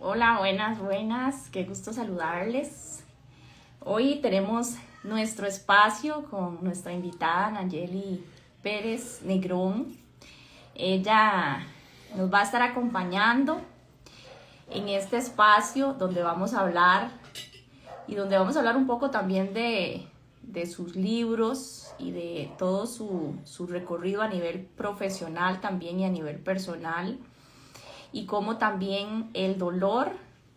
Hola, buenas, buenas. Qué gusto saludarles. Hoy tenemos nuestro espacio con nuestra invitada Nayeli Pérez Negrón. Ella nos va a estar acompañando en este espacio donde vamos a hablar y donde vamos a hablar un poco también de sus libros y de todo su recorrido a nivel profesional también y a nivel personal, y cómo también el dolor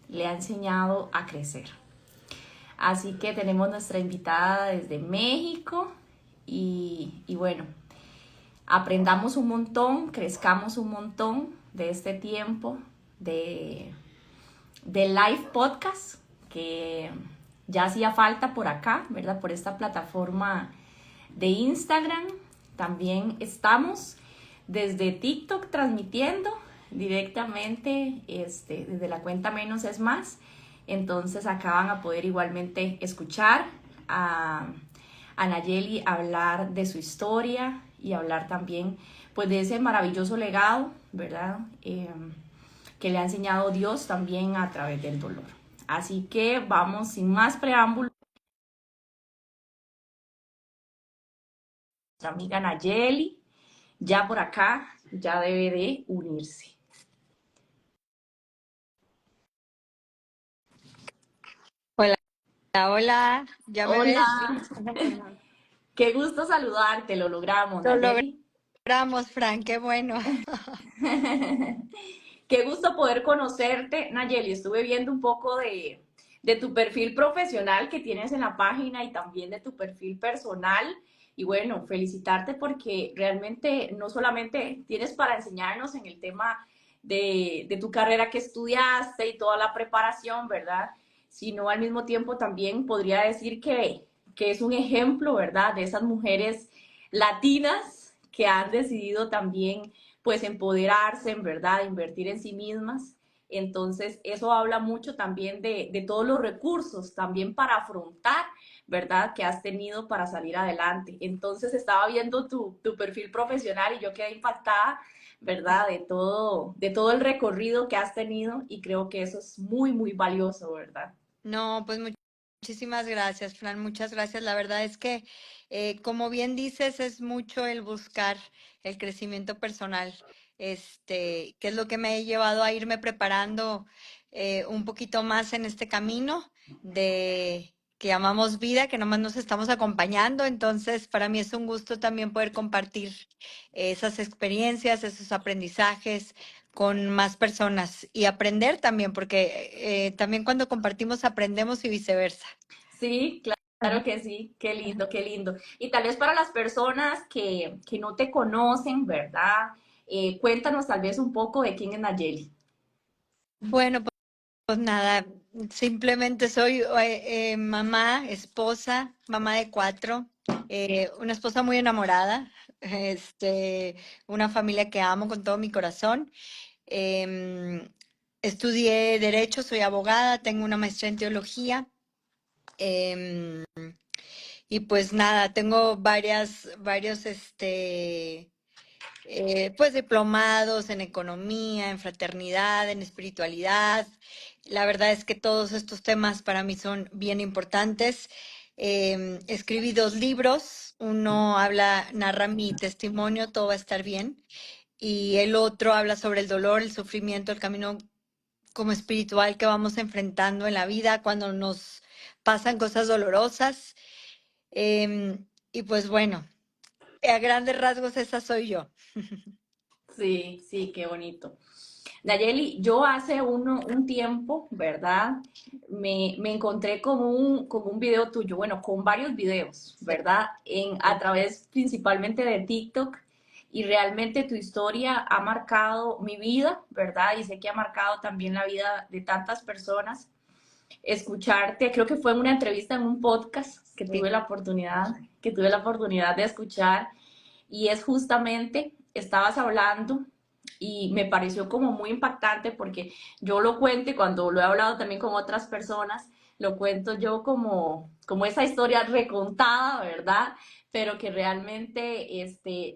le ha enseñado a crecer. Así que tenemos nuestra invitada desde México y bueno, aprendamos un montón, crezcamos un montón de este tiempo de live podcast que ya hacía falta por acá, ¿verdad? Por esta plataforma de Instagram. También estamos desde TikTok transmitiendo directamente desde la cuenta Menos es Más. Entonces acá van a poder igualmente escuchar a Nayeli hablar de su historia y hablar también pues de ese maravilloso legado, ¿verdad? Que le ha enseñado Dios también a través del dolor. Así que vamos sin más preámbulos. Nuestra amiga Nayeli, ya por acá, ya debe de unirse. Hola, hola, ¿ya me Hola, ves? qué gusto saludarte, lo logramos, Lo Nayeli. logramos, Fran, qué bueno. Qué gusto poder conocerte, Nayeli. Estuve viendo un poco de tu perfil profesional que tienes en la página y también de tu perfil personal. Y bueno, felicitarte porque realmente no solamente tienes para enseñarnos en el tema de tu carrera que estudiaste y toda la preparación, ¿verdad? Sino al mismo tiempo también podría decir que es un ejemplo, ¿verdad? De esas mujeres latinas que han decidido también pues empoderarse, en verdad, invertir en sí mismas. Entonces, eso habla mucho también de todos los recursos, también para afrontar, ¿verdad?, que has tenido para salir adelante. Entonces, estaba viendo tu perfil profesional y yo quedé impactada, ¿verdad?, de todo el recorrido que has tenido, y creo que eso es muy, muy valioso, ¿verdad? No, pues muchísimas gracias, Fran, muchas gracias. La verdad es que, como bien dices, es mucho el buscar el crecimiento personal, que es lo que me ha llevado a irme preparando un poquito más en este camino de que llamamos vida, que nomás nos estamos acompañando. Entonces, para mí es un gusto también poder compartir esas experiencias, esos aprendizajes con más personas y aprender también, porque también cuando compartimos aprendemos y viceversa. Sí, claro que sí, qué lindo, qué lindo. Y tal vez para las personas que no te conocen, ¿verdad? Cuéntanos tal vez un poco de quién es Nayeli. Bueno, pues nada, simplemente soy mamá, esposa, mamá de cuatro, una esposa muy enamorada, una familia que amo con todo mi corazón. Em, Estudié Derecho, soy abogada, tengo una maestría en teología. em, Y pues nada, tengo varios, pues diplomados en economía, en fraternidad, en espiritualidad. La verdad es que todos estos temas para mí son bien importantes. Escribí dos libros. Uno narra mi testimonio, todo va a estar bien. Y el otro habla sobre el dolor, el sufrimiento, el camino como espiritual que vamos enfrentando en la vida cuando nos pasan cosas dolorosas. Y pues bueno, a grandes rasgos esa soy yo. Sí, sí, qué bonito. Nayeli, yo hace un tiempo, ¿verdad? Me encontré con un video tuyo, bueno, con varios videos, Sí. ¿verdad? A través principalmente de TikTok, y realmente tu historia ha marcado mi vida, ¿verdad? Y sé que ha marcado también la vida de tantas personas. Escucharte, creo que fue en una entrevista en un podcast Sí. que tuve la oportunidad de escuchar, y es justamente, estabas hablando y me pareció como muy impactante porque yo lo cuento, y cuando lo he hablado también con otras personas, lo cuento yo como esa historia recontada, ¿verdad? Pero que realmente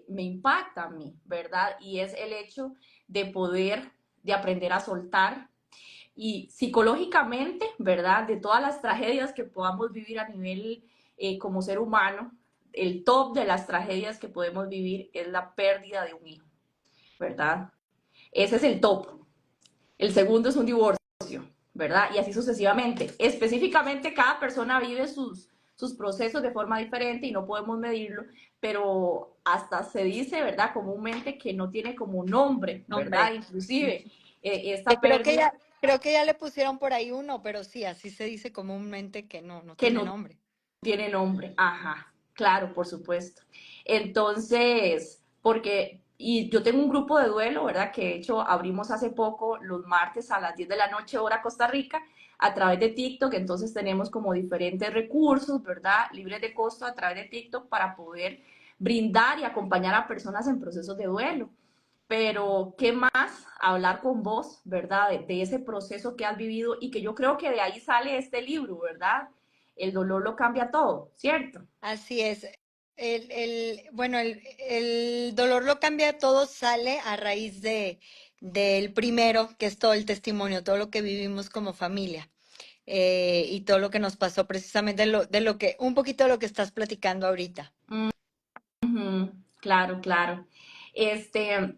me impacta a mí, ¿verdad? Y es el hecho de poder, de aprender a soltar, y psicológicamente, ¿verdad? De todas las tragedias que podamos vivir a nivel como ser humano, el top de las tragedias que podemos vivir es la pérdida de un hijo, ¿verdad? Ese es el top. El segundo es un divorcio, ¿verdad? Y así sucesivamente. Específicamente, cada persona vive sus procesos de forma diferente y no podemos medirlo, pero hasta se dice, ¿verdad? Comúnmente que no tiene como nombre, ¿verdad? Hombre. Inclusive, Que esta pérdida creo que ya le pusieron por ahí uno, pero sí, así se dice comúnmente que no que tiene no nombre. tiene nombre, ajá, claro, por supuesto. Entonces, porque, y yo tengo un grupo de duelo, ¿verdad? Que de hecho abrimos hace poco los martes a las 10 de la noche, hora Costa Rica, a través de TikTok. Entonces tenemos como diferentes recursos, ¿verdad? Libres de costo a través de TikTok para poder brindar y acompañar a personas en procesos de duelo. Pero, ¿qué más? Hablar con vos, ¿verdad? De ese proceso que has vivido y que yo creo que de ahí sale este libro, ¿verdad? El dolor lo cambia todo, ¿cierto? Así es. Bueno, el dolor lo cambia todo, sale a raíz del primero, que es todo el testimonio, todo lo que vivimos como familia, y todo lo que nos pasó precisamente un poquito de lo que estás platicando ahorita. Ujú, claro, claro.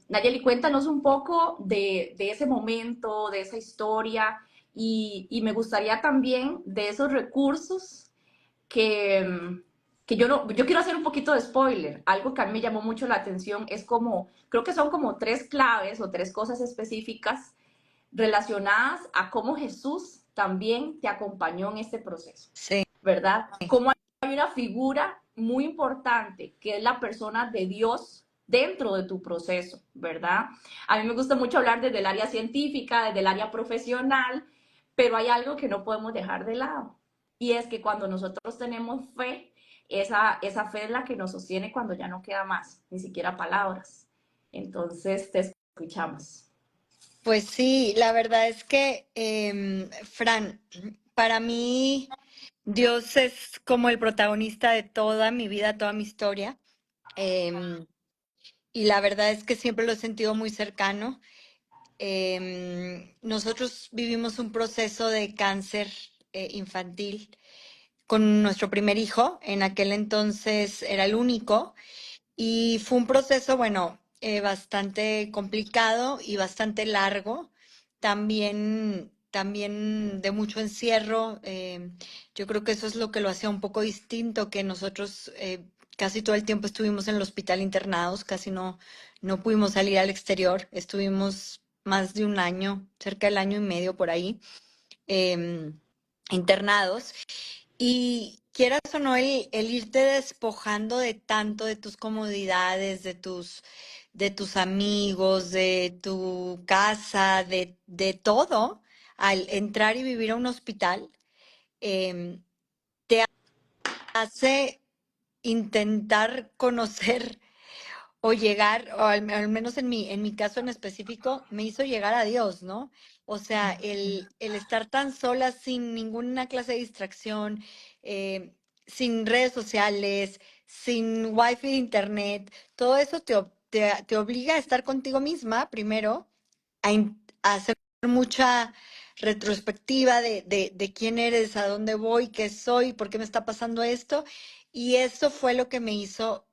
Nayeli, cuéntanos un poco de ese momento, de esa historia y me gustaría también de esos recursos que, que yo no, yo quiero hacer un poquito de spoiler. Algo que a mí me llamó mucho la atención es como, creo que son como tres claves o tres cosas específicas relacionadas a cómo Jesús también te acompañó en este proceso, Sí, ¿verdad? Cómo hay una figura muy importante que es la persona de Dios dentro de tu proceso, ¿verdad? A mí me gusta mucho hablar desde el área científica, desde el área profesional, pero hay algo que no podemos dejar de lado y es que cuando nosotros tenemos fe, esa fe es la que nos sostiene cuando ya no queda más, ni siquiera palabras. Entonces, te escuchamos. pues sí, la verdad es que, Fran, para mí Dios es como el protagonista de toda mi vida, toda mi historia. em, y la verdad es que siempre lo he sentido muy cercano. Nosotros vivimos un proceso de cáncer infantil con nuestro primer hijo. En aquel entonces era el único y fue un proceso, bueno, bastante complicado y bastante largo. También de mucho encierro. Yo creo que eso es lo que lo hacía un poco distinto, que nosotros casi todo el tiempo estuvimos en el hospital internados, casi no pudimos salir al exterior. Estuvimos más de un año, cerca del año y medio por ahí, em, internados. Y quieras o no, el irte despojando de tanto de tus comodidades, de tus amigos, de tu casa, de todo, al entrar y vivir a un hospital, em, hace intentar conocer o llegar, o al menos en mi caso en específico, me hizo llegar a Dios, ¿no? O sea, el estar tan sola sin ninguna clase de distracción, eh, sin redes sociales, sin wifi de internet, todo eso te obliga a estar contigo misma primero, a hacer mucha retrospectiva de quién eres, a dónde voy, qué soy, por qué me está pasando esto. Y eso fue lo que me hizo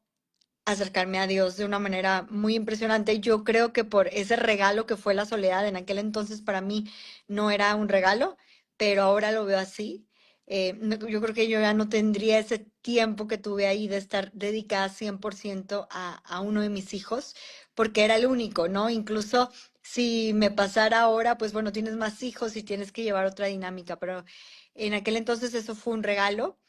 acercarme a Dios de una manera muy impresionante. Yo creo que por ese regalo que fue la soledad, en aquel entonces para mí no era un regalo, pero ahora lo veo así. Yo creo que yo ya no tendría ese tiempo que tuve ahí de estar dedicada 100% a uno de mis hijos, porque era el único, ¿no? Incluso si me pasara ahora, pues bueno, tienes más hijos y tienes que llevar otra dinámica, pero en aquel entonces eso fue un regalo.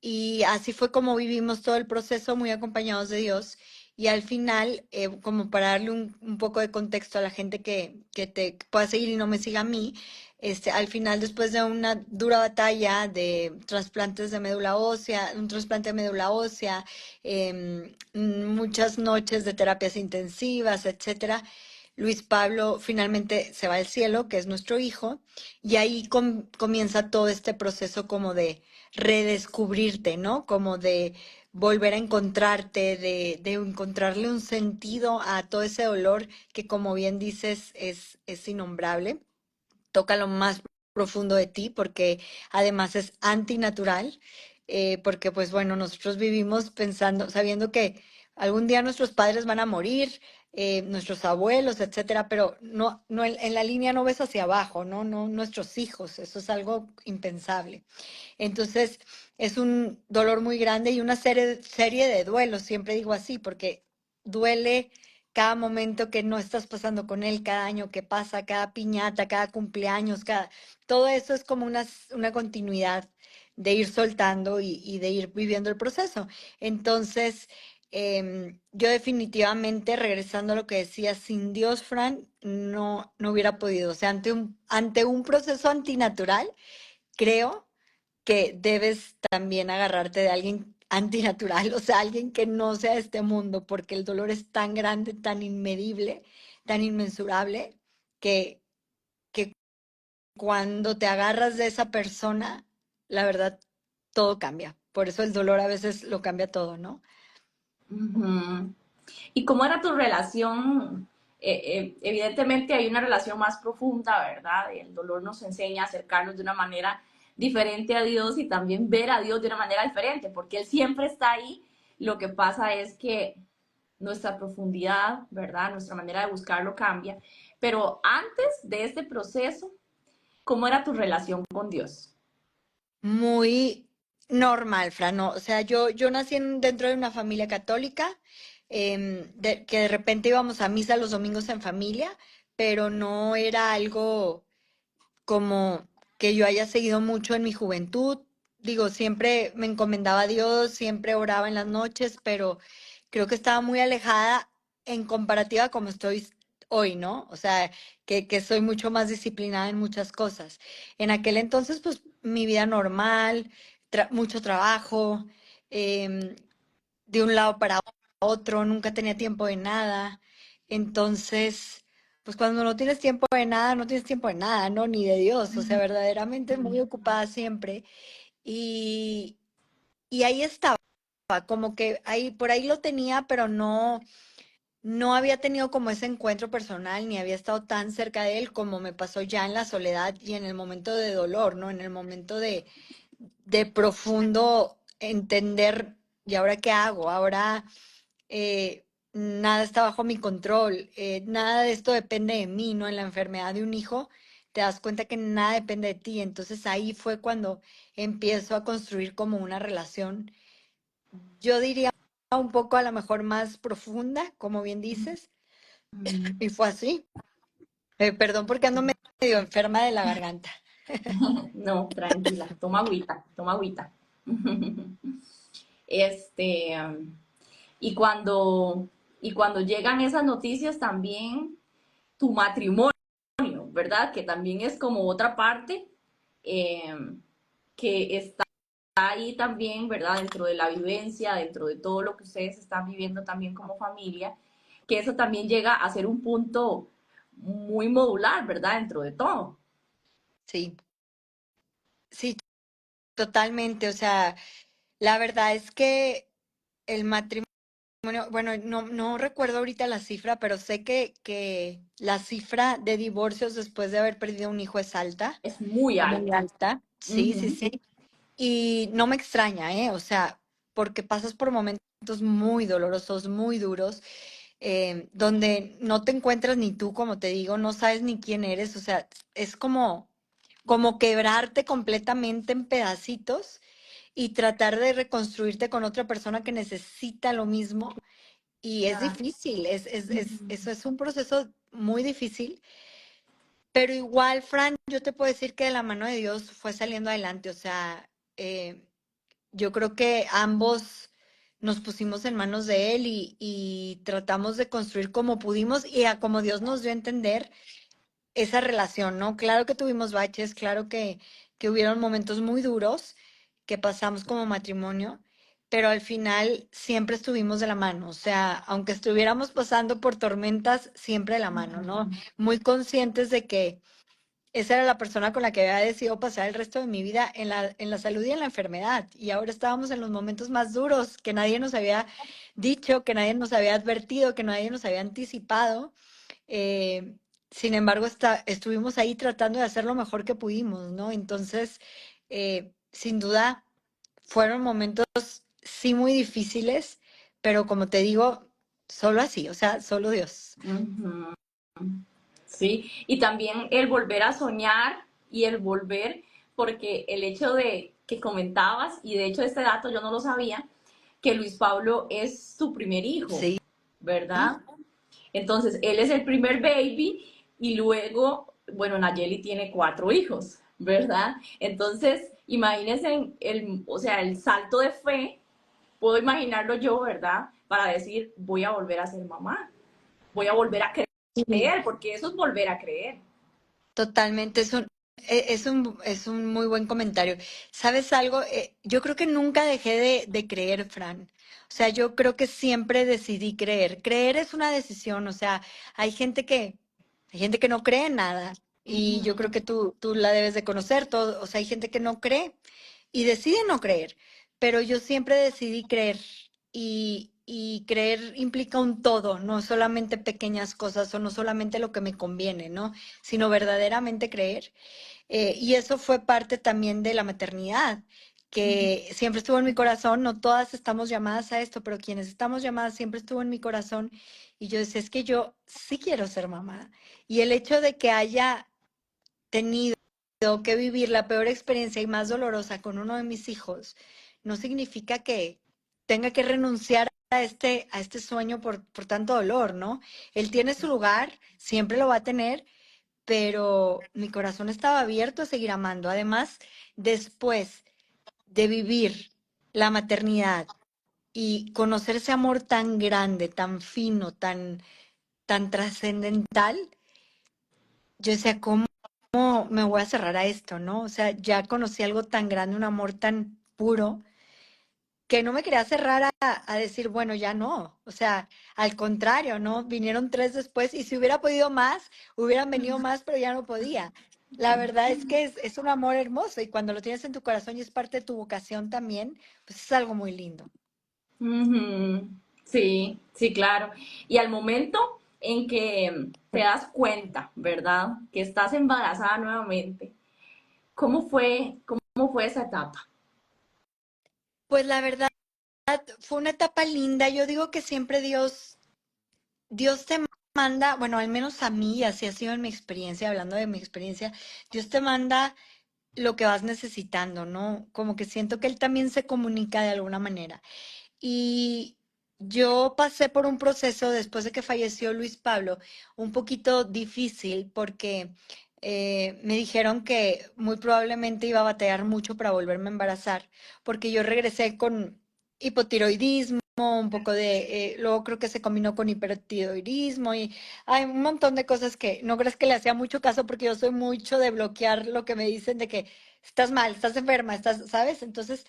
Y así fue como vivimos todo el proceso, muy acompañados de Dios. Y al final, como para darle un poco de contexto a la gente que te pueda seguir y no me siga a mí, al final, después de una dura batalla de trasplantes de médula ósea, un trasplante de médula ósea, muchas noches de terapias intensivas, etcétera, Luis Pablo finalmente se va al cielo, que es nuestro hijo, y ahí comienza todo este proceso como de redescubrirte, ¿no? Como de volver a encontrarte, de encontrarle un sentido a todo ese dolor que, como bien dices, es innombrable. toca lo más profundo de ti, porque además es antinatural, porque pues bueno, nosotros vivimos pensando, sabiendo que algún día nuestros padres van a morir, nuestros abuelos, etcétera, pero no en la línea no ves hacia abajo, ¿no? No nuestros hijos, eso es algo impensable. Entonces, es un dolor muy grande y una serie de duelos, siempre digo así, porque duele cada momento que no estás pasando con él, cada año que pasa, cada piñata, cada cumpleaños, todo eso es como una continuidad de ir soltando y de ir viviendo el proceso. Entonces, yo definitivamente, regresando a lo que decía, sin Dios, Fran, no hubiera podido. O sea, ante un proceso antinatural, creo que debes también agarrarte de alguien antinatural, o sea, alguien que no sea de este mundo, porque el dolor es tan grande, tan inmedible, tan inmensurable, que, que cuando te agarras de esa persona, la verdad, todo cambia. Por eso el dolor a veces lo cambia todo, ¿no? Ujú. ¿Y cómo era tu relación? Evidentemente hay una relación más profunda, ¿verdad? El dolor nos enseña a acercarnos de una manera diferente a Dios y también ver a Dios de una manera diferente, porque Él siempre está ahí. Lo que pasa es que nuestra profundidad, ¿verdad? Nuestra manera de buscarlo cambia. Pero antes de este proceso, ¿cómo era tu relación con Dios? Muy normal, Fran, ¿no? O sea, yo nací dentro de una familia católica, que de repente íbamos a misa los domingos en familia, pero no era algo como que yo haya seguido mucho en mi juventud. Digo, siempre me encomendaba a Dios, siempre oraba en las noches, pero creo que estaba muy alejada en comparativa como estoy hoy, ¿no? O sea, que soy mucho más disciplinada en muchas cosas. En aquel entonces, pues mi vida normal, mucho trabajo, em, de un lado para otro, nunca tenía tiempo de nada. Entonces, pues cuando no tienes tiempo de nada, no tienes tiempo de nada, ¿no? Ni de Dios, o sea, verdaderamente muy ocupada siempre. Y, y ahí estaba, como que ahí, por ahí lo tenía, pero no había tenido como ese encuentro personal, ni había estado tan cerca de él como me pasó ya en la soledad y en el momento de dolor, ¿no? En el momento de profundo entender, ¿y ahora qué hago? Ahora nada está bajo mi control, nada de esto depende de mí, ¿no? En la enfermedad de un hijo, te das cuenta que nada depende de ti. Entonces ahí fue cuando empiezo a construir como una relación, yo diría un poco a lo mejor más profunda, como bien dices, y fue así. Perdón porque ando medio enferma de la garganta. No, tranquila, toma agüita, toma agüita. Este, y cuando, y cuando llegan esas noticias también, tu matrimonio, ¿verdad? Que también es como otra parte eh, que está ahí también, ¿verdad? Dentro de la vivencia, dentro de todo lo que ustedes están viviendo también como familia, que eso también llega a ser un punto muy modular, ¿verdad? Dentro de todo. Sí, sí, totalmente. O sea, la verdad es que el matrimonio, bueno, no recuerdo ahorita la cifra, pero sé que la cifra de divorcios después de haber perdido un hijo es alta, Es muy muy alta. alta. Sí, sí, Ujú. sí. Y no me extraña, ¿eh? O sea, porque pasas por momentos muy dolorosos, muy duros, donde no te encuentras ni tú, como te digo, no sabes ni quién eres. O sea, es como quebrarte completamente en pedacitos y tratar de reconstruirte con otra persona que necesita lo mismo. Y es Claro. difícil, Ujú. eso es un proceso muy difícil, pero igual, Fran, yo te puedo decir que de la mano de Dios fue saliendo adelante. O sea, yo creo que ambos nos pusimos en manos de Él y tratamos de construir como pudimos y a como Dios nos dio a entender esa relación, ¿no? Claro que tuvimos baches, claro que hubieron momentos muy duros que pasamos como matrimonio, pero al final siempre estuvimos de la mano, o sea, aunque estuviéramos pasando por tormentas, siempre de la mano, ¿no? Muy conscientes de que esa era la persona con la que había decidido pasar el resto de mi vida en la salud y en la enfermedad, y ahora estábamos en los momentos más duros que nadie nos había dicho, que nadie nos había advertido, que nadie nos había anticipado. sin embargo, estuvimos ahí tratando de hacer lo mejor que pudimos, ¿no? Entonces, sin duda, fueron momentos sí muy difíciles, pero como te digo, solo así, o sea, solo Dios. Ujú. Sí, y también el volver a soñar y el volver, porque el hecho de que comentabas, y de hecho este dato yo no lo sabía, que Luis Pablo es su primer hijo, Sí, ¿verdad? Entonces, él es el primer baby y luego, bueno, Nayeli tiene 4 hijos, ¿verdad? Entonces, imagínense o sea, el salto de fe, puedo imaginarlo yo, ¿verdad? Para decir, voy a volver a ser mamá, voy a volver a sí, creer, porque eso es volver a creer. totalmente. Es un muy buen comentario. ¿Sabes algo? Yo creo que nunca dejé de creer, Fran. O sea, yo creo que siempre decidí creer. Creer es una decisión. O sea, hay gente que, hay gente que no cree en nada. Y yo creo Ujú, que tú la debes de conocer todo. O sea, hay gente que no cree y decide no creer. Pero yo siempre decidí creer. Y creer implica un todo, no solamente pequeñas cosas o no solamente lo que me conviene, ¿no? Sino verdaderamente creer. Y eso fue parte también de la maternidad, ujú, que siempre estuvo en mi corazón. No todas estamos llamadas a esto, pero quienes estamos llamadas siempre estuvo en mi corazón. Y yo decía, es que yo sí quiero ser mamá. Y el hecho de que haya tenido que vivir la peor experiencia y más dolorosa con uno de mis hijos, no significa que tenga que renunciar a este sueño por tanto dolor, ¿no? Él tiene su lugar, siempre lo va a tener, pero mi corazón estaba abierto a seguir amando. Además, después de vivir la maternidad y conocer ese amor tan grande, tan fino, tan trascendental, yo decía, ¿cómo me voy a cerrar a esto, no? O sea, ya conocí algo tan grande, un amor tan puro, que no me quería cerrar a decir, bueno, ya no. O sea, al contrario, ¿no? Vinieron tres después y si hubiera podido más, hubieran venido más, pero ya no podía. La verdad es que es un amor hermoso y cuando lo tienes en tu corazón y es parte de tu vocación también, pues es algo muy lindo. ujú. Sí, sí, claro. Y al momento en que te das cuenta, ¿verdad? Que estás embarazada nuevamente, cómo fue esa etapa? Pues la verdad fue una etapa linda. Yo digo que siempre Dios te manda, bueno, al menos a mí, así ha sido en mi experiencia, hablando de mi experiencia, Dios te manda lo que vas necesitando, ¿no? Como que siento que Él también se comunica de alguna manera. Y yo pasé por un proceso después de que falleció Luis Pablo, un poquito difícil porque me dijeron que muy probablemente iba a batallar mucho para volverme a embarazar, porque yo regresé con hipotiroidismo, un poco de, luego creo que se combinó con hipertiroidismo y hay un montón de cosas que no crees que le hacía mucho caso porque yo soy mucho de bloquear lo que me dicen de que estás mal, estás enferma, estás, ¿sabes? Entonces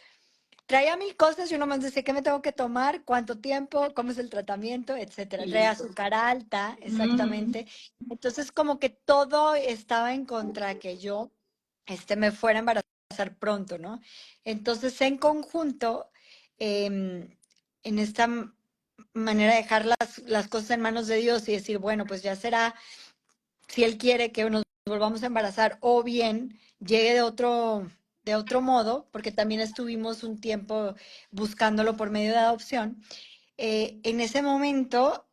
traía mil cosas y uno más decía qué me tengo que tomar, cuánto tiempo, cómo es el tratamiento, etcétera. Y Traía listo. azúcar alta, Ujú. exactamente. Entonces, como que todo estaba en contra que yo me fuera a embarazar pronto, ¿no? Entonces, en conjunto, en esta manera de dejar las cosas en manos de Dios y decir, bueno, pues ya será si él quiere que nos volvamos a embarazar o bien llegue de otro modo, porque también estuvimos un tiempo buscándolo por medio de adopción. En ese momento,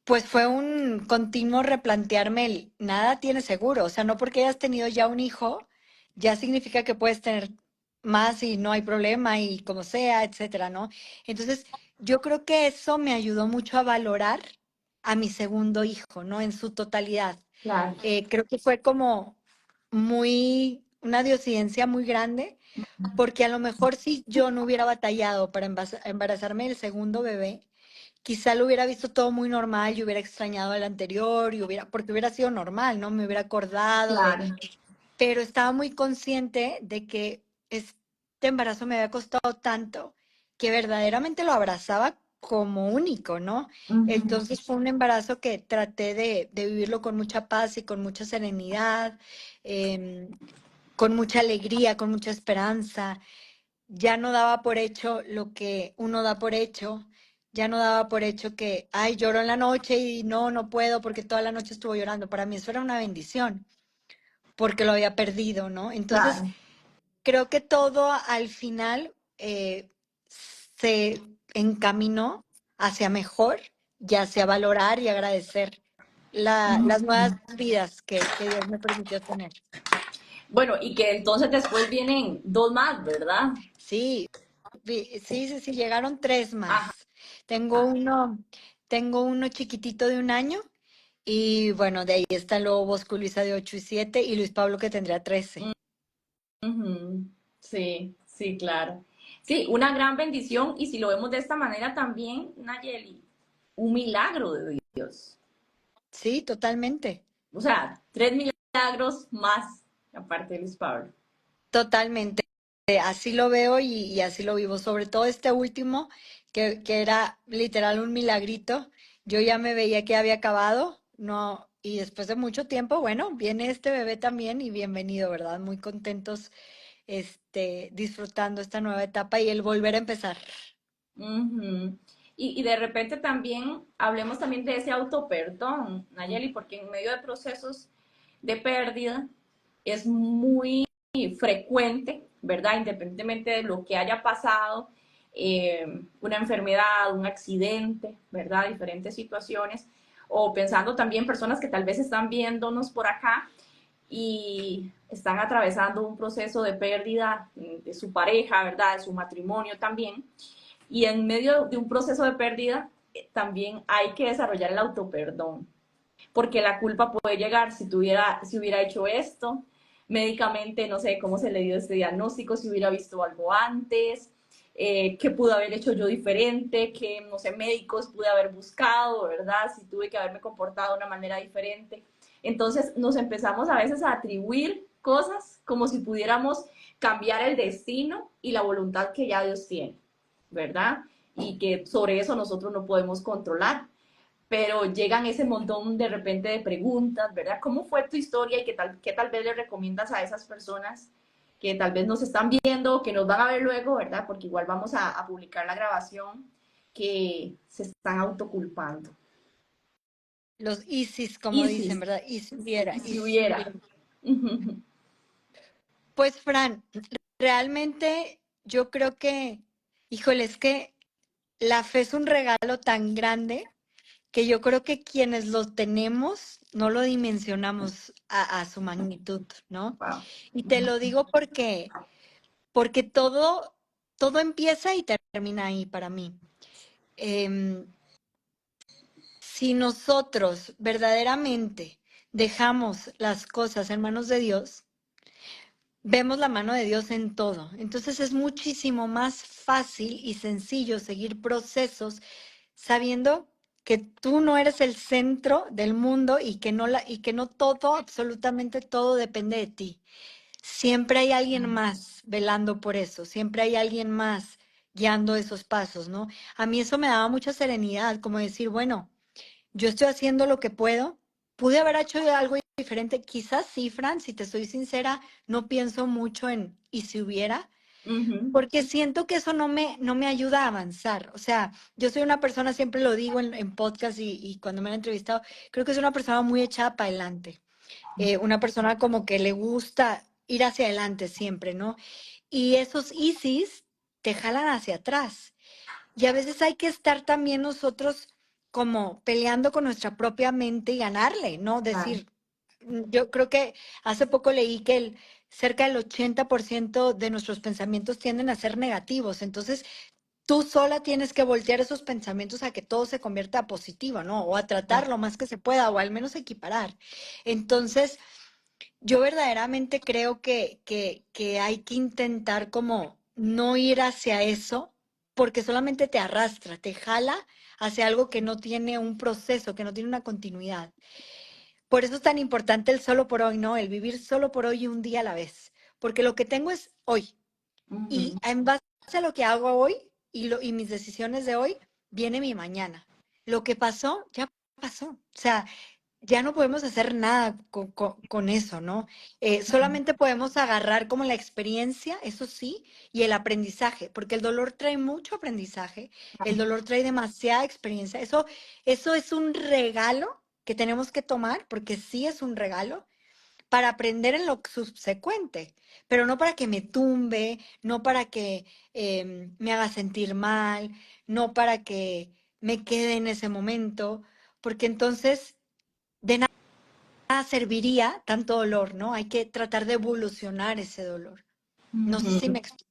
pues fue un continuo replantearme el nada tiene seguro, o sea, no porque hayas tenido ya un hijo, ya significa que puedes tener más y no hay problema y como sea, etcétera, ¿no? Entonces, yo creo que eso me ayudó mucho a valorar a mi segundo hijo, ¿no? En su totalidad. Claro, Creo que fue como una diosidencia muy grande, porque a lo mejor si yo no hubiera batallado para embarazarme del segundo bebé, quizá lo hubiera visto todo muy normal y hubiera extrañado al anterior porque hubiera sido normal, ¿no? Me hubiera acordado claro. pero estaba muy consciente de que este embarazo me había costado tanto que verdaderamente lo abrazaba como único, ¿no? Ujú. Entonces fue un embarazo que traté de vivirlo con mucha paz y con mucha serenidad, con mucha alegría, con mucha esperanza. Ya no daba por hecho lo que uno da por hecho. ya no daba por hecho que, ay, lloro en la noche y no, no puedo porque toda la noche estuvo llorando. Para mí eso era una bendición, porque lo había perdido, ¿no? Entonces, Claro. creo que todo al final se encaminó hacia mejor y hacia valorar y agradecer las nuevas vidas que Dios me permitió tener. Bueno, y que entonces después vienen dos más, ¿verdad? Sí, sí, sí, sí, llegaron tres Ajá. más. Tengo uno, tengo uno chiquitito de 1 año y bueno, de ahí está el lobo Bosco Luisa de 8 y 7 y Luis Pablo que tendría 13. Ujú. Sí, sí, claro. Sí, una gran bendición y si lo vemos de esta manera también, Nayeli, un milagro de Dios. Sí, totalmente. O sea, tres milagros más, aparte de Luis Pablo. Totalmente, así lo veo y así lo vivo, sobre todo este último, que era literal un milagrito. Yo ya me veía que había acabado, no, y después de mucho tiempo, bueno, viene este bebé también y bienvenido, ¿verdad? Muy contentos, disfrutando esta nueva etapa y el volver a empezar. Ujú. Y de repente también hablemos también de ese autoperdón, Nayeli, porque en medio de procesos de pérdida es muy frecuente, ¿verdad? Independientemente de lo que haya pasado, una enfermedad, un accidente, ¿verdad? Diferentes situaciones, o pensando también personas que tal vez están viéndonos por acá y están atravesando un proceso de pérdida de su pareja, ¿verdad? De su matrimonio también. Y en medio de un proceso de pérdida, también hay que desarrollar el autoperdón, porque la culpa puede llegar si hubiera hecho esto, médicamente, no sé cómo se le dio este diagnóstico, si hubiera visto algo antes, qué pude haber hecho yo diferente, qué, no sé, médicos pude haber buscado, ¿verdad? Si tuve que haberme comportado de una manera diferente. Entonces nos empezamos a veces a atribuir cosas como si pudiéramos cambiar el destino y la voluntad que ya Dios tiene, ¿verdad? Y que sobre eso nosotros no podemos controlar, pero llegan ese montón de repente de preguntas, ¿verdad? ¿Cómo fue tu historia y qué tal vez le recomiendas a esas personas que tal vez nos están viendo, que nos van a ver luego, ¿verdad? Porque igual vamos a publicar la grabación, que se están autoculpando. Los ISIS, como dicen, Isis, ¿verdad? y Y si si hubiera. hubiera. Pues, Fran, realmente yo creo que, híjole, es que la fe es un regalo tan grande que yo creo que quienes lo tenemos no lo dimensionamos a su magnitud, ¿no? Wow. Y te lo digo porque todo empieza y termina ahí para mí. Em, si nosotros verdaderamente dejamos las cosas en manos de Dios, vemos la mano de Dios en todo. Entonces es muchísimo más fácil y sencillo seguir procesos sabiendo que tú no eres el centro del mundo y que no todo, absolutamente todo depende de ti. Siempre hay alguien más velando por eso, siempre hay alguien más guiando esos pasos, ¿no? A mí eso me daba mucha serenidad, como decir, bueno, yo estoy haciendo lo que puedo. Pude haber hecho algo diferente, quizás sí, Fran, si te soy sincera, no pienso mucho en y si hubiera, porque siento que eso no me ayuda a avanzar. O sea, yo soy una persona, siempre lo digo en podcast y cuando me han entrevistado, creo que soy una persona muy echada para adelante, una persona como que le gusta ir hacia adelante siempre, ¿no? Y esos ISIS te jalan hacia atrás. Y a veces hay que estar también nosotros como peleando con nuestra propia mente y ganarle, ¿no? Claro. Decir, yo creo que hace poco leí que cerca del 80% de nuestros pensamientos tienden a ser negativos. Entonces, tú sola tienes que voltear esos pensamientos a que todo se convierta a positivo, ¿no? O a tratar lo más que se pueda, o al menos equiparar. Entonces, yo verdaderamente creo que hay que intentar como no ir hacia eso, porque solamente te arrastra, te jala hacia algo que no tiene un proceso, que no tiene una continuidad. Por eso es tan importante el solo por hoy, ¿no? El vivir solo por hoy y un día a la vez. Porque lo que tengo es hoy. Y en base a lo que hago hoy y mis decisiones de hoy, viene mi mañana. Lo que pasó, ya pasó. O sea, ya no podemos hacer nada con eso, ¿no? Solamente podemos agarrar como la experiencia, eso sí, y el aprendizaje, porque el dolor trae mucho aprendizaje, el dolor trae demasiada experiencia. Eso es un regalo que tenemos que tomar, porque sí es un regalo, para aprender en lo subsecuente, pero no para que me tumbe, no para que me haga sentir mal, no para que me quede en ese momento, porque entonces de nada serviría tanto dolor, ¿no? Hay que tratar de evolucionar ese dolor. No sé si Ujú. me explico.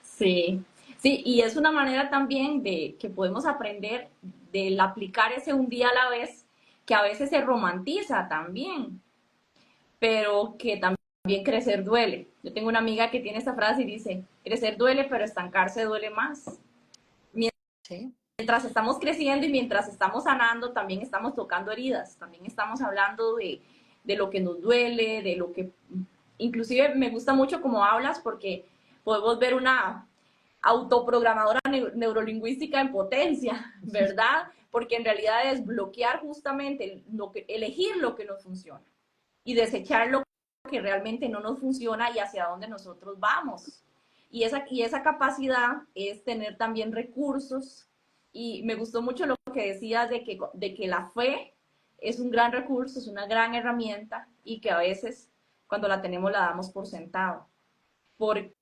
Sí, sí, y es una manera también de que podemos aprender del aplicar ese un día a la vez, que a veces se romantiza también, pero que también crecer duele. Yo tengo una amiga que tiene esta frase y dice, crecer duele, pero estancarse duele más. Sí, Mientras estamos creciendo y mientras estamos sanando, también estamos tocando heridas, también estamos hablando de lo que nos duele, de lo que... Inclusive me gusta mucho cómo hablas porque podemos ver una autoprogramadora neurolingüística en potencia, ¿verdad? Porque en realidad es bloquear justamente lo que, elegir lo que nos funciona y desechar lo que realmente no nos funciona y hacia dónde nosotros vamos. Y esa capacidad es tener también recursos. Y me gustó mucho lo que decías de que la fe es un gran recurso, es una gran herramienta y que a veces cuando la tenemos la damos por sentado. Porque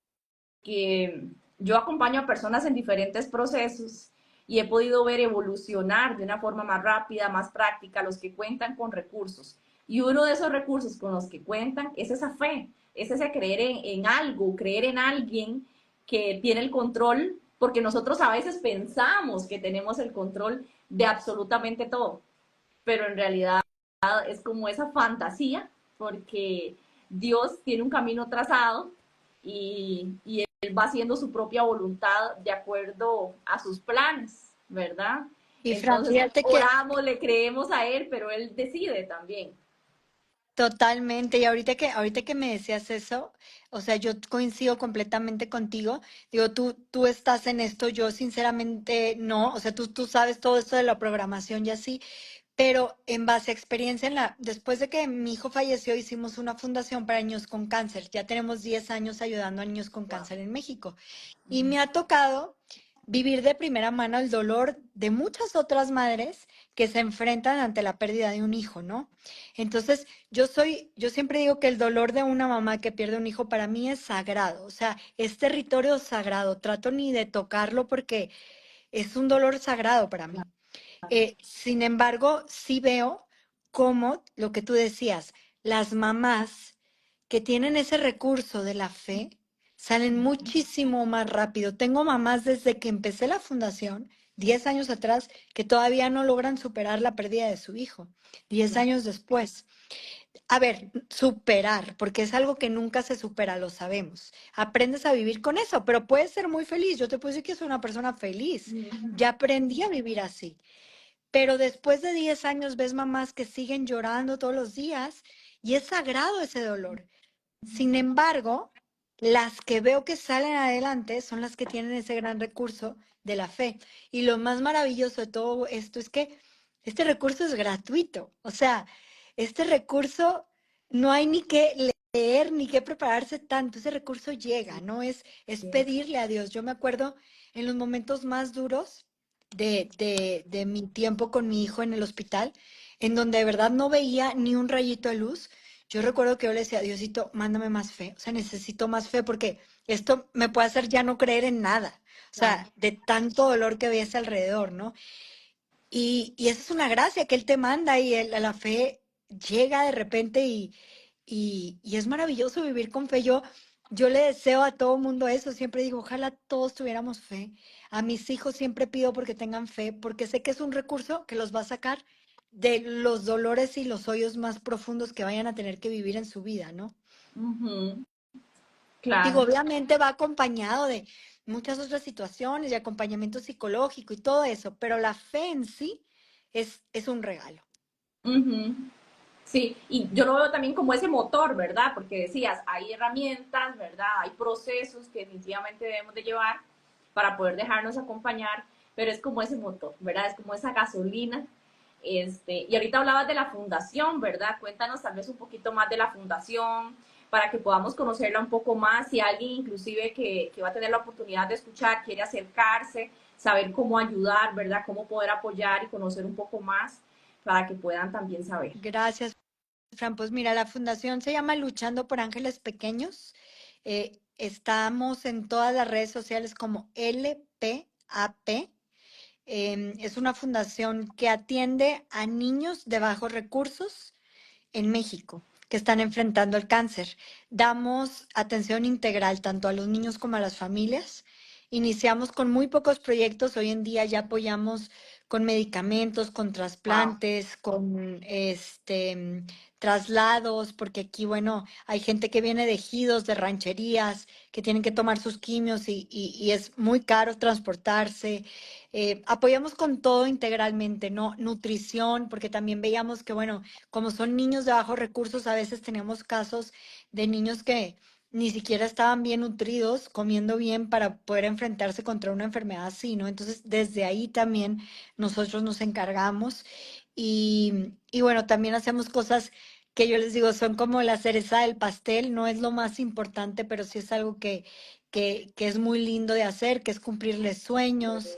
yo acompaño a personas en diferentes procesos y he podido ver evolucionar de una forma más rápida, más práctica, los que cuentan con recursos. Y uno de esos recursos con los que cuentan es esa fe, es ese creer en algo, creer en alguien que tiene el control, porque nosotros a veces pensamos que tenemos el control de absolutamente todo, pero en realidad es como esa fantasía, porque Dios tiene un camino trazado y él va haciendo su propia voluntad de acuerdo a sus planes, ¿verdad? y Fran, Entonces fíjate que oramos, le creemos a él, pero él decide también. totalmente, y ahorita que me decías eso, o sea, yo coincido completamente contigo. Digo, tú estás en esto, yo sinceramente no, o sea, tú sabes todo esto de la programación y así, pero en base a experiencia, después de que mi hijo falleció, hicimos una fundación para niños con cáncer. Ya tenemos 10 años ayudando a niños con Wow. cáncer en México. Y me ha tocado vivir de primera mano el dolor de muchas otras madres que se enfrentan ante la pérdida de un hijo, ¿no? Entonces, yo siempre digo que el dolor de una mamá que pierde un hijo para mí es sagrado, o sea, es territorio sagrado. Trato ni de tocarlo porque es un dolor sagrado para mí. Sin embargo, sí veo cómo lo que tú decías, las mamás que tienen ese recurso de la fe salen muchísimo más rápido. Tengo mamás desde que empecé la fundación, 10 años atrás, que todavía no logran superar la pérdida de su hijo, 10 años después. A ver, superar, porque es algo que nunca se supera, lo sabemos. Aprendes a vivir con eso, pero puedes ser muy feliz. Yo te puedo decir que soy una persona feliz. Ya aprendí a vivir así. Pero después de 10 años ves mamás que siguen llorando todos los días y es sagrado ese dolor. Sin embargo, las que veo que salen adelante son las que tienen ese gran recurso de la fe. Y lo más maravilloso de todo esto es que este recurso es gratuito. O sea, este recurso no hay ni que leer ni que prepararse tanto. Ese recurso llega, ¿no? Es pedirle a Dios. Yo me acuerdo en los momentos más duros de mi tiempo con mi hijo en el hospital, en donde de verdad no veía ni un rayito de luz. Yo recuerdo que yo le decía, Diosito, mándame más fe. O sea, necesito más fe porque esto me puede hacer ya no creer en nada. O sea, de tanto dolor que ves alrededor, ¿no? Y esa es una gracia que Él te manda y la fe llega de repente y es maravilloso vivir con fe. Yo le deseo a todo mundo eso. Siempre digo, ojalá todos tuviéramos fe. A mis hijos siempre pido porque tengan fe, porque sé que es un recurso que los va a sacar de los dolores y los hoyos más profundos que vayan a tener que vivir en su vida, ¿no? Ujú, Digo, claro. obviamente va acompañado de muchas otras situaciones y acompañamiento psicológico y todo eso, pero la fe en sí es un regalo. Ujú. Sí, y yo lo veo también como ese motor, ¿verdad? Porque decías, hay herramientas, ¿verdad? Hay procesos que definitivamente debemos de llevar para poder dejarnos acompañar, pero es como ese motor, ¿verdad? Es como esa gasolina Y ahorita hablabas de la fundación, ¿verdad? Cuéntanos tal vez un poquito más de la fundación para que podamos conocerla un poco más. Si alguien inclusive que va a tener la oportunidad de escuchar quiere acercarse, saber cómo ayudar, ¿verdad? Cómo poder apoyar y conocer un poco más para que puedan también saber. Gracias, Fran. Pues mira, la fundación se llama Luchando por Ángeles Pequeños. Estamos en todas las redes sociales como LPAP. Es una fundación que atiende a niños de bajos recursos en México que están enfrentando el cáncer. Damos atención integral tanto a los niños como a las familias. Iniciamos con muy pocos proyectos. Hoy en día ya apoyamos con medicamentos, con Wow. trasplantes, con traslados, porque aquí, bueno, hay gente que viene de ejidos, de rancherías, que tienen que tomar sus quimios y es muy caro transportarse. Apoyamos con todo integralmente, ¿no? Nutrición, porque también veíamos que, bueno, como son niños de bajos recursos, a veces tenemos casos de niños que ni siquiera estaban bien nutridos, comiendo bien para poder enfrentarse contra una enfermedad así, ¿no? Entonces, desde ahí también nosotros nos encargamos y bueno, también hacemos cosas que yo les digo, son como la cereza del pastel, no es lo más importante, pero sí es algo que es muy lindo de hacer, que es cumplirles sueños.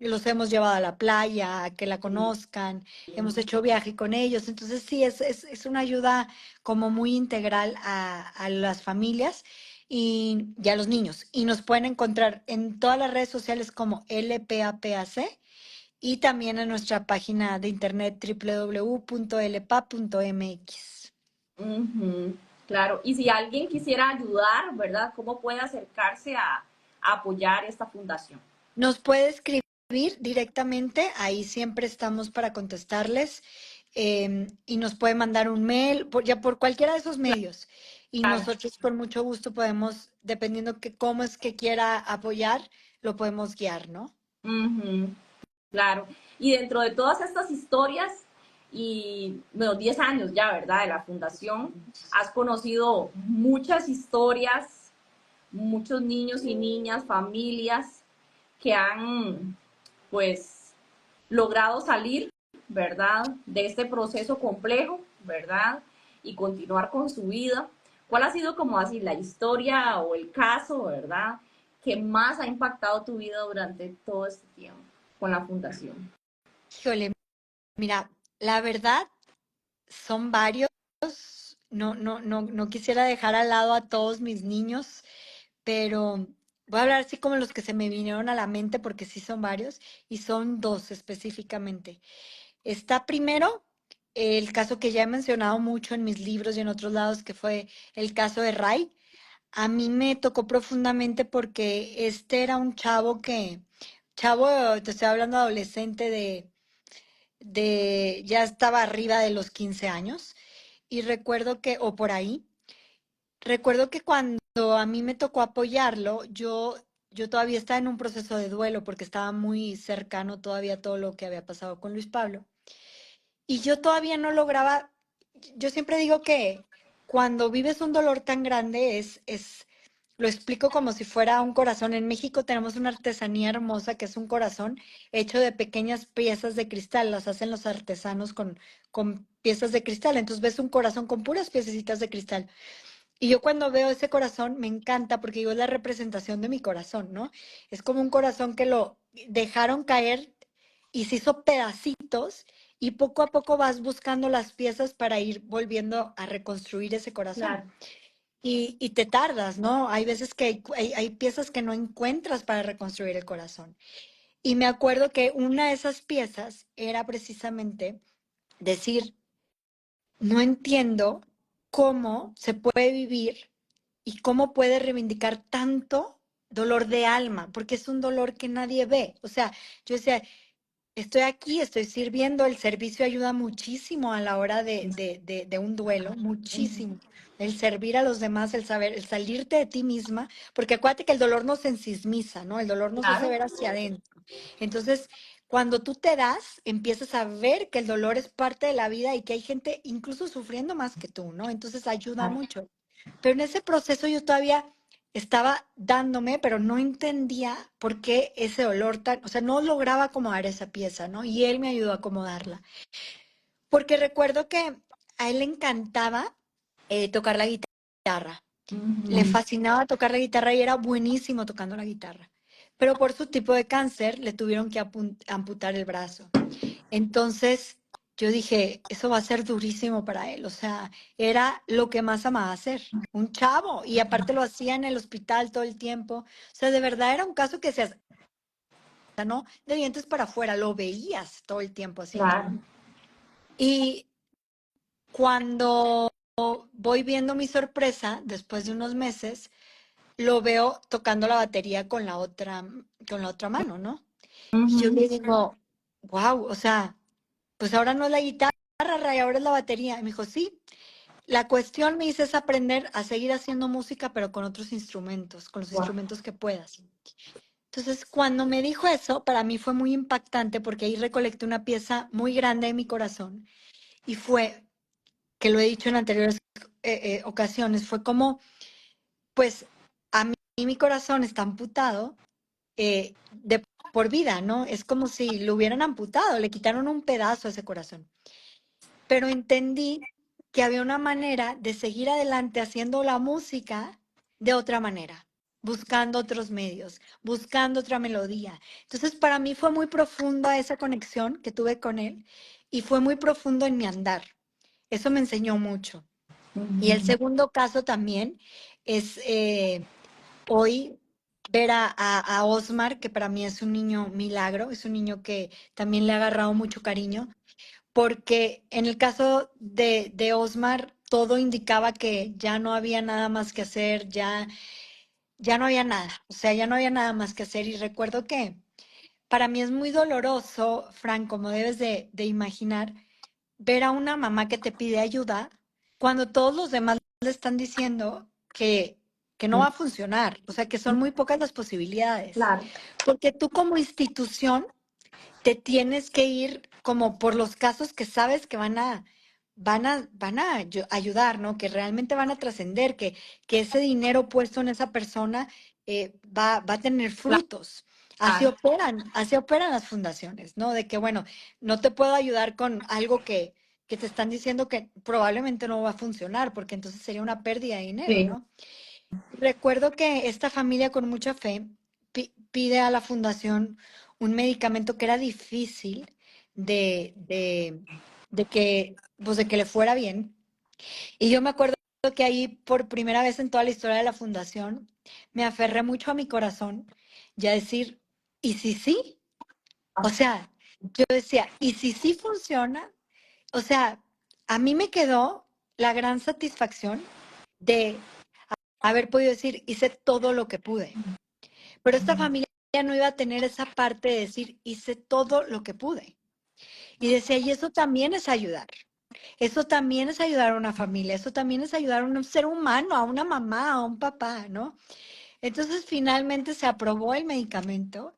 Los hemos llevado a la playa, a que la conozcan, hemos hecho viaje con ellos. Entonces sí, es una ayuda como muy integral a las familias y a los niños. Y nos pueden encontrar en todas las redes sociales como LPAPAC y también en nuestra página de internet www.lpa.mx. Ujú, claro, y si alguien quisiera ayudar, ¿verdad? ¿Cómo puede acercarse a apoyar esta fundación? Nos puede escribir directamente, ahí siempre estamos para contestarles y nos puede mandar un mail, ya por cualquiera de esos medios. Y Claro. nosotros con mucho gusto podemos, dependiendo que cómo es que quiera apoyar, lo podemos guiar, ¿no? Ujú, claro. Y dentro de todas estas historias y, bueno, 10 años ya, ¿verdad? De la fundación, has conocido muchas historias, muchos niños y niñas, familias que han, pues, logrado salir, ¿verdad? De este proceso complejo, ¿verdad? Y continuar con su vida. ¿Cuál ha sido como así la historia o el caso, ¿verdad? Que más ha impactado tu vida durante todo este tiempo con la fundación? Híjole, mira, la verdad son varios. No quisiera dejar al lado a todos mis niños, pero voy a hablar así como los que se me vinieron a la mente porque sí son varios y son dos específicamente. Está primero el caso que ya he mencionado mucho en mis libros y en otros lados, que fue el caso de Ray. A mí me tocó profundamente porque este era un chavo, te estoy hablando adolescente ya estaba arriba de los 15 años y recuerdo que, o por ahí, recuerdo que cuando a mí me tocó apoyarlo, yo todavía estaba en un proceso de duelo porque estaba muy cercano todavía a todo lo que había pasado con Luis Pablo. Y yo todavía no lograba, yo siempre digo que cuando vives un dolor tan grande lo explico como si fuera un corazón. En México tenemos una artesanía hermosa que es un corazón hecho de pequeñas piezas de cristal, las hacen los artesanos con piezas de cristal. Entonces ves un corazón con puras piececitas de cristal. Y yo cuando veo ese corazón me encanta porque digo, es la representación de mi corazón, ¿no? Es como un corazón que lo dejaron caer y se hizo pedacitos y poco a poco vas buscando las piezas para ir volviendo a reconstruir ese corazón. Claro. Y te tardas, ¿no? Hay veces que hay piezas que no encuentras para reconstruir el corazón. Y me acuerdo que una de esas piezas era precisamente decir, no entiendo cómo se puede vivir y cómo puede reivindicar tanto dolor de alma, porque es un dolor que nadie ve. O sea, yo decía, estoy aquí, estoy sirviendo, el servicio ayuda muchísimo a la hora de un duelo, muchísimo. El servir a los demás, el saber, el salirte de ti misma, porque acuérdate que el dolor nos ensismiza, ¿no? El dolor nos hace Claro. ver hacia adentro. Entonces, cuando tú te das, empiezas a ver que el dolor es parte de la vida y que hay gente incluso sufriendo más que tú, ¿no? Entonces ayuda mucho. Pero en ese proceso yo todavía estaba dándome, pero no entendía por qué ese dolor tan, o sea, no lograba acomodar esa pieza, ¿no? Y él me ayudó a acomodarla. Porque recuerdo que a él le encantaba tocar la guitarra. Le Ujú. fascinaba tocar la guitarra y era buenísimo tocando la guitarra. Pero por su tipo de cáncer le tuvieron que amputar el brazo. Entonces yo dije, eso va a ser durísimo para él. O sea, era lo que más amaba hacer, un chavo. Y aparte lo hacía en el hospital todo el tiempo. O sea, de verdad era un caso que se hacía, ¿no? De dientes para afuera, lo veías todo el tiempo haciéndolo. Claro. Y cuando voy viendo mi sorpresa, después de unos meses, lo veo tocando la batería con la otra mano, ¿no? Y yo Ujú. le digo, wow, o sea, pues ahora no es la guitarra, Ray, ahora es la batería. Y me dijo, sí, la cuestión me dice es aprender a seguir haciendo música, pero con otros instrumentos, con los Guau. instrumentos que puedas. Entonces, cuando me dijo eso, para mí fue muy impactante porque ahí recolecté una pieza muy grande de mi corazón y fue, que lo he dicho en anteriores ocasiones, fue como, pues, a mí mi corazón está amputado de por vida, ¿no? Es como si lo hubieran amputado, le quitaron un pedazo a ese corazón. Pero entendí que había una manera de seguir adelante haciendo la música de otra manera, buscando otros medios, buscando otra melodía. Entonces, para mí fue muy profunda esa conexión que tuve con él y fue muy profundo en mi andar. Eso me enseñó mucho. Y el Ujú. segundo caso también es hoy ver a Osmar, que para mí es un niño milagro, es un niño que también le ha agarrado mucho cariño porque en el caso de Osmar, todo indicaba que ya no había nada más que hacer, ya no había nada, o sea, ya no había nada más que hacer. Y recuerdo que para mí es muy doloroso, Frank, como debes de imaginar, ver a una mamá que te pide ayuda cuando todos los demás le están diciendo que no va a funcionar, o sea, que son muy pocas las posibilidades. Claro. Porque tú como institución te tienes que ir como por los casos que sabes que van a ayudar, ¿no? Que realmente van a trascender, que ese dinero puesto en esa persona va a tener frutos. Claro. Así operan las fundaciones, ¿no? De que, bueno, no te puedo ayudar con algo que te están diciendo que probablemente no va a funcionar, porque entonces sería una pérdida de dinero, Sí. ¿no? Recuerdo que esta familia con mucha fe pide a la fundación un medicamento que era difícil de, de, de que le fuera bien. Y yo me acuerdo que ahí, por primera vez en toda la historia de la fundación, me aferré mucho a mi corazón y a decir, ¿y si sí? O sea, yo decía, ¿y si sí funciona? O sea, a mí me quedó la gran satisfacción de haber podido decir, hice todo lo que pude. Pero esta familia no iba a tener esa parte de decir, hice todo lo que pude. Y decía, y eso también es ayudar. Eso también es ayudar a una familia, eso también es ayudar a un ser humano, a una mamá, a un papá, ¿no? Entonces finalmente se aprobó el medicamento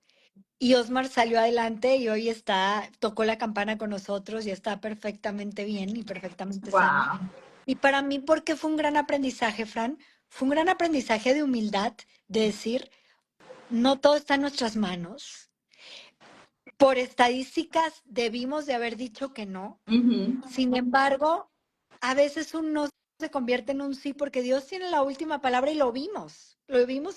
y Osmar salió adelante y hoy está, tocó la campana con nosotros y está perfectamente bien y perfectamente sano. Wow. Y para mí, porque fue un gran aprendizaje, Fran, fue un gran aprendizaje de humildad, de decir, no todo está en nuestras manos. Por estadísticas debimos de haber dicho que no. Ujú. Sin embargo, a veces un no se convierte en un sí porque Dios tiene la última palabra y lo vimos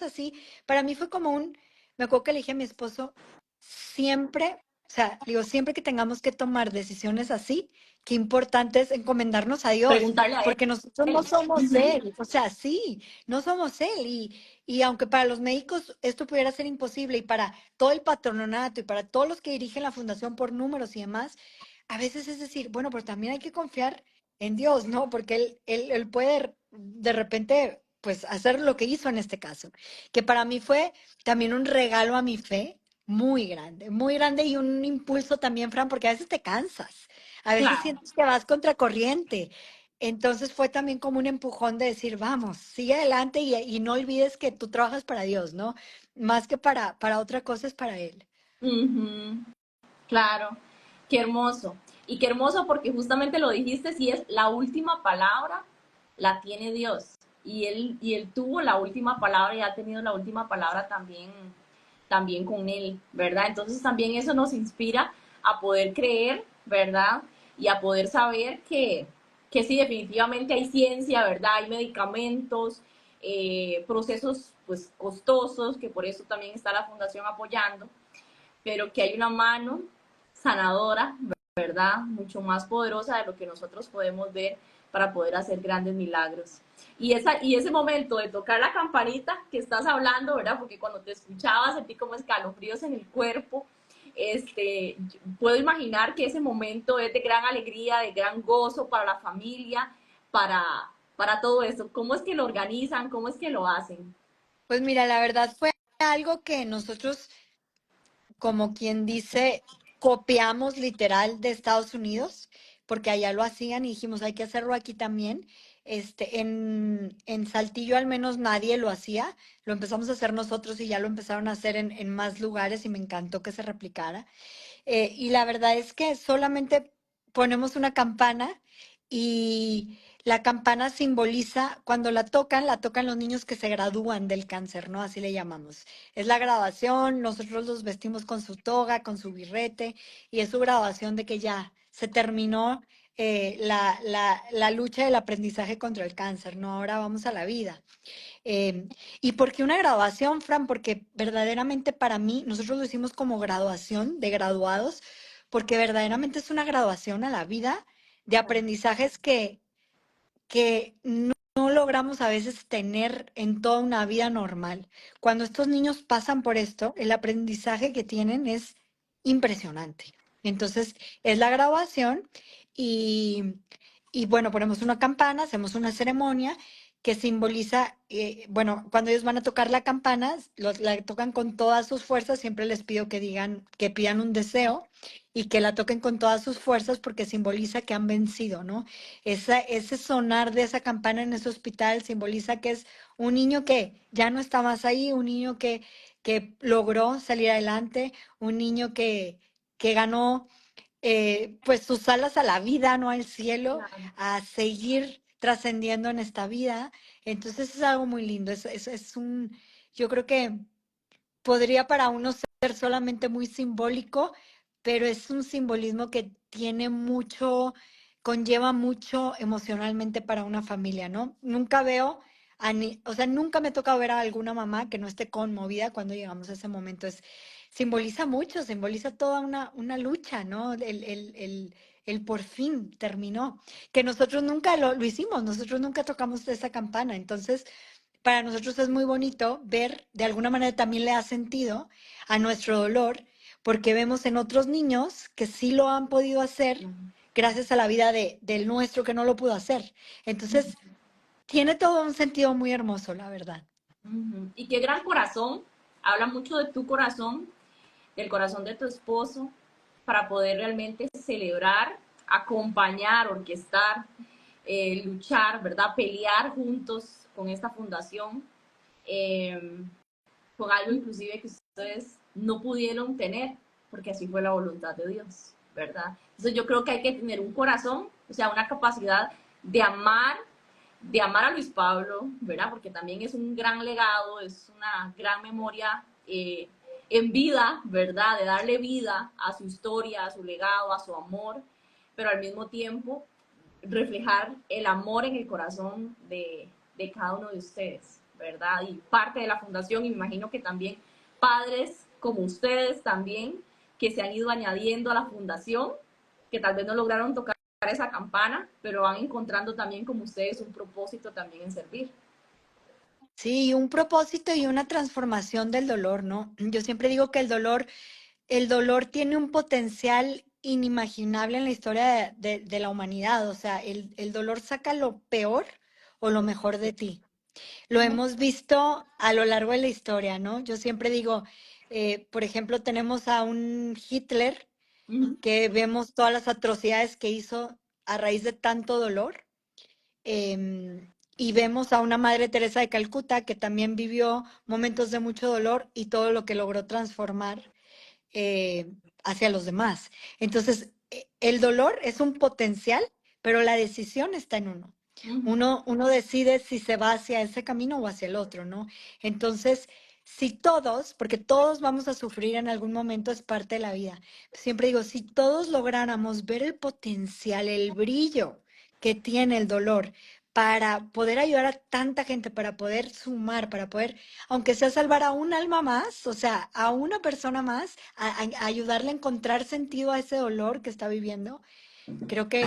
así. Para mí fue como me acuerdo que le dije a mi esposo, siempre, o sea, digo, siempre que tengamos que tomar decisiones así, qué importante es encomendarnos a Dios, Preguntarle a porque nosotros no él. somos Ujú. Él, o sea, sí, no somos Él. Y aunque para los médicos esto pudiera ser imposible y para todo el patronato y para todos los que dirigen la fundación por números y demás, a veces es decir, bueno, pero también hay que confiar en Dios, ¿no? Porque él puede de repente, pues, hacer lo que hizo en este caso, que para mí fue también un regalo a mi fe muy grande y un impulso también, Fran, porque a veces te cansas, a veces Claro. sientes que vas contra corriente. Entonces fue también como un empujón de decir, vamos, sigue adelante y no olvides que tú trabajas para Dios, ¿no? Más que para otra cosa es para Él. Ujú. Claro. Qué hermoso. Y qué hermoso porque justamente lo dijiste, si es la última palabra, la tiene Dios. y él tuvo la última palabra y ha tenido la última palabra también, también con él, ¿verdad? Entonces también eso nos inspira a poder creer, ¿verdad? Y a poder saber que sí, definitivamente hay ciencia, ¿verdad? Hay medicamentos, procesos pues costosos, que por eso también está la fundación apoyando, pero que hay una mano sanadora, ¿verdad? Mucho más poderosa de lo que nosotros podemos ver para poder hacer grandes milagros. Y ese momento de tocar la campanita que estás hablando, ¿verdad? Porque cuando te escuchaba sentí como escalofríos en el cuerpo. Puedo imaginar que ese momento es de gran alegría, de gran gozo para la familia, para todo eso. ¿Cómo es que lo organizan? ¿Cómo es que lo hacen? Pues mira, la verdad fue algo que nosotros, como quien dice, copiamos literal de Estados Unidos, porque allá lo hacían y dijimos, hay que hacerlo aquí también. En Saltillo al menos nadie lo hacía, lo empezamos a hacer nosotros y ya lo empezaron a hacer en más lugares y me encantó que se replicara. Y la verdad es que solamente ponemos una campana y la campana simboliza, cuando la tocan los niños que se gradúan del cáncer, ¿no? Así le llamamos. Es la graduación, nosotros los vestimos con su toga, con su birrete, y es su graduación de que ya se terminó la lucha del aprendizaje contra el cáncer, ¿no? Ahora vamos a la vida. ¿Y por qué una graduación, Fran? Porque verdaderamente para mí, nosotros lo hicimos como graduación de graduados, porque verdaderamente es una graduación a la vida de aprendizajes que no logramos a veces tener en toda una vida normal. Cuando estos niños pasan por esto, el aprendizaje que tienen es impresionante. Entonces, es la graduación y, y bueno, ponemos una campana, hacemos una ceremonia que simboliza, bueno, cuando ellos van a tocar la campana, la tocan con todas sus fuerzas, siempre les pido que digan, que pidan un deseo y que la toquen con todas sus fuerzas porque simboliza que han vencido, ¿no? Ese sonar de esa campana en ese hospital simboliza que es un niño que ya no está más ahí, un niño que logró salir adelante, un niño que ganó pues sus alas a la vida, no al cielo, Claro. a seguir trascendiendo en esta vida. Entonces es algo muy lindo, yo creo que podría para uno ser solamente muy simbólico, pero es un simbolismo que tiene mucho, conlleva mucho emocionalmente para una familia, ¿no? Nunca veo o sea, nunca me ha tocado ver a alguna mamá que no esté conmovida cuando llegamos a ese momento. Simboliza mucho, simboliza toda una lucha, ¿no? El por fin terminó. Que nosotros nunca lo hicimos, nosotros nunca tocamos esa campana. Entonces, para nosotros es muy bonito ver, de alguna manera también le da sentido a nuestro dolor, porque vemos en otros niños que sí lo han podido hacer gracias a la vida del nuestro que no lo pudo hacer. Entonces, tiene todo un sentido muy hermoso, la verdad. Y qué gran corazón. Habla mucho de tu corazón, del corazón de tu esposo, para poder realmente celebrar, acompañar, orquestar, luchar, ¿verdad? Pelear juntos con esta fundación, eh, con algo inclusive que ustedes no pudieron tener, porque así fue la voluntad de Dios, ¿verdad? Entonces yo creo que hay que tener un corazón, o sea, una capacidad de amar a Luis Pablo, ¿verdad? Porque también es un gran legado, es una gran memoria en vida, ¿verdad? De darle vida a su historia, a su legado, a su amor, pero al mismo tiempo reflejar el amor en el corazón de cada uno de ustedes, ¿verdad? Y parte de la fundación, y me imagino que también padres como ustedes también, que se han ido añadiendo a la fundación, que tal vez no lograron tocar esa campana, pero van encontrando también como ustedes un propósito también en servir. Sí, un propósito y una transformación del dolor, ¿no? Yo siempre digo que el dolor tiene un potencial inimaginable en la historia de la humanidad. O sea, el dolor saca lo peor o lo mejor de ti. Lo hemos visto a lo largo de la historia, ¿no? Yo siempre digo, por ejemplo, tenemos a un Hitler que vemos todas las atrocidades que hizo a raíz de tanto dolor. Y vemos a una Madre Teresa de Calcuta que también vivió momentos de mucho dolor y todo lo que logró transformar hacia los demás. Entonces, el dolor es un potencial, pero la decisión está en uno. Ujú. Uno decide si se va hacia ese camino o hacia el otro, ¿no? Entonces, si todos, porque todos vamos a sufrir en algún momento, es parte de la vida. Siempre digo, si todos lográramos ver el potencial, el brillo que tiene el dolor para poder ayudar a tanta gente, para poder sumar, para poder, aunque sea salvar a un alma más, o sea, a una persona más, a ayudarle a encontrar sentido a ese dolor que está viviendo, creo que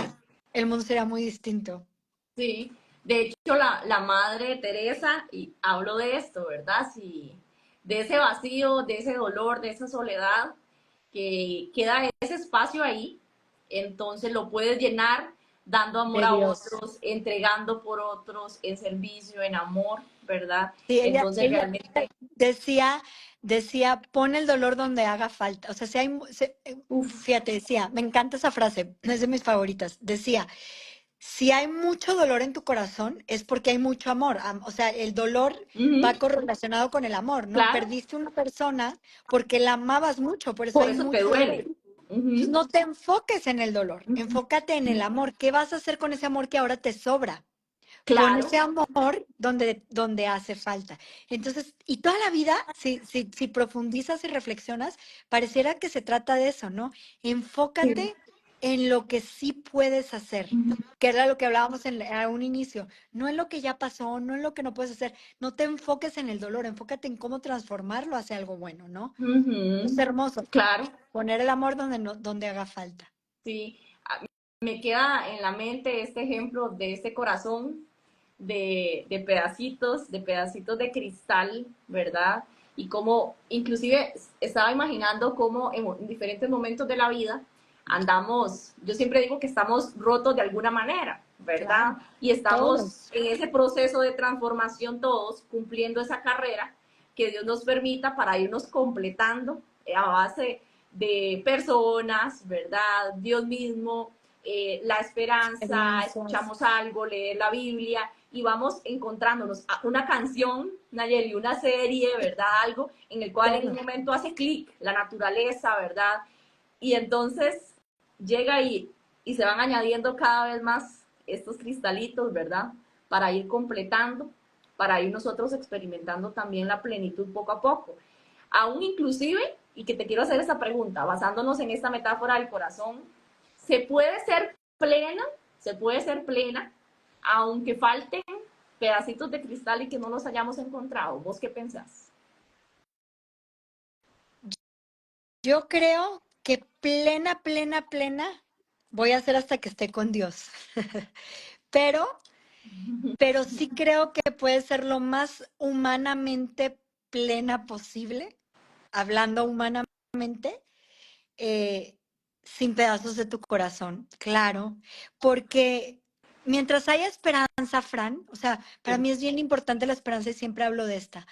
el mundo sería muy distinto. Sí, de hecho la madre Teresa, y hablo de esto, ¿verdad? Sí, de ese vacío, de ese dolor, de esa soledad, que queda ese espacio ahí, entonces lo puedes llenar dando amor De a Dios. otros, entregando por otros, en servicio, en amor, ¿verdad? Sí, Entonces ella realmente, decía, decía, pon el dolor donde haga falta. O sea, si hay, uff, fíjate, decía, me encanta esa frase, es de mis favoritas. Decía, si hay mucho dolor en tu corazón, es porque hay mucho amor. O sea, el dolor va correlacionado con el amor, ¿no? claro, Perdiste una persona porque la amabas mucho, por eso por hay eso te mucho dolor. duele. Entonces, Ujú, no te enfoques en el dolor, enfócate en el amor. ¿Qué vas a hacer con ese amor que ahora te sobra? Pon claro. ese amor donde hace falta. Entonces, y toda la vida, si profundizas y reflexionas, pareciera que se trata de eso, ¿no? Sí. Enfócate en lo que sí puedes hacer, que era lo que hablábamos a un inicio, no en lo que ya pasó, no en lo que no puedes hacer, no te enfoques en el dolor, enfócate en cómo transformarlo hacia algo bueno, ¿no? Es Ujú, hermoso, claro. poner el amor donde haga falta. Sí, me queda en la mente este ejemplo de este corazón de pedacitos de cristal, ¿verdad? Y como, inclusive estaba imaginando cómo en diferentes momentos de la vida andamos, yo siempre digo que estamos rotos de alguna manera, ¿verdad? Claro, Y estamos todos. en ese proceso de transformación todos, cumpliendo esa carrera que Dios nos permita para irnos completando a base de personas, ¿verdad? Dios mismo, la esperanza, Experiencias. escuchamos algo, leer la Biblia y vamos encontrándonos una canción, Nayeli, una serie, ¿verdad? Algo en el cual en un Todo. momento hace clic la naturaleza, ¿verdad? Y entonces llega y se van añadiendo cada vez más estos cristalitos, ¿verdad? Para ir completando, para ir nosotros experimentando también la plenitud poco a poco. Aún inclusive, y que te quiero hacer esta pregunta, basándonos en esta metáfora del corazón, ¿se puede ser plena? ¿Se puede ser plena aunque falten pedacitos de cristal y que no los hayamos encontrado? ¿Vos qué pensás? Yo creo que plena, plena, plena voy a hacer hasta que esté con Dios. Pero, pero sí creo que puede ser lo más humanamente plena posible, hablando humanamente, eh, sin pedazos de tu corazón, claro, porque mientras haya esperanza, Fran, o sea, para Sí, mí es bien importante la esperanza y siempre hablo de esta,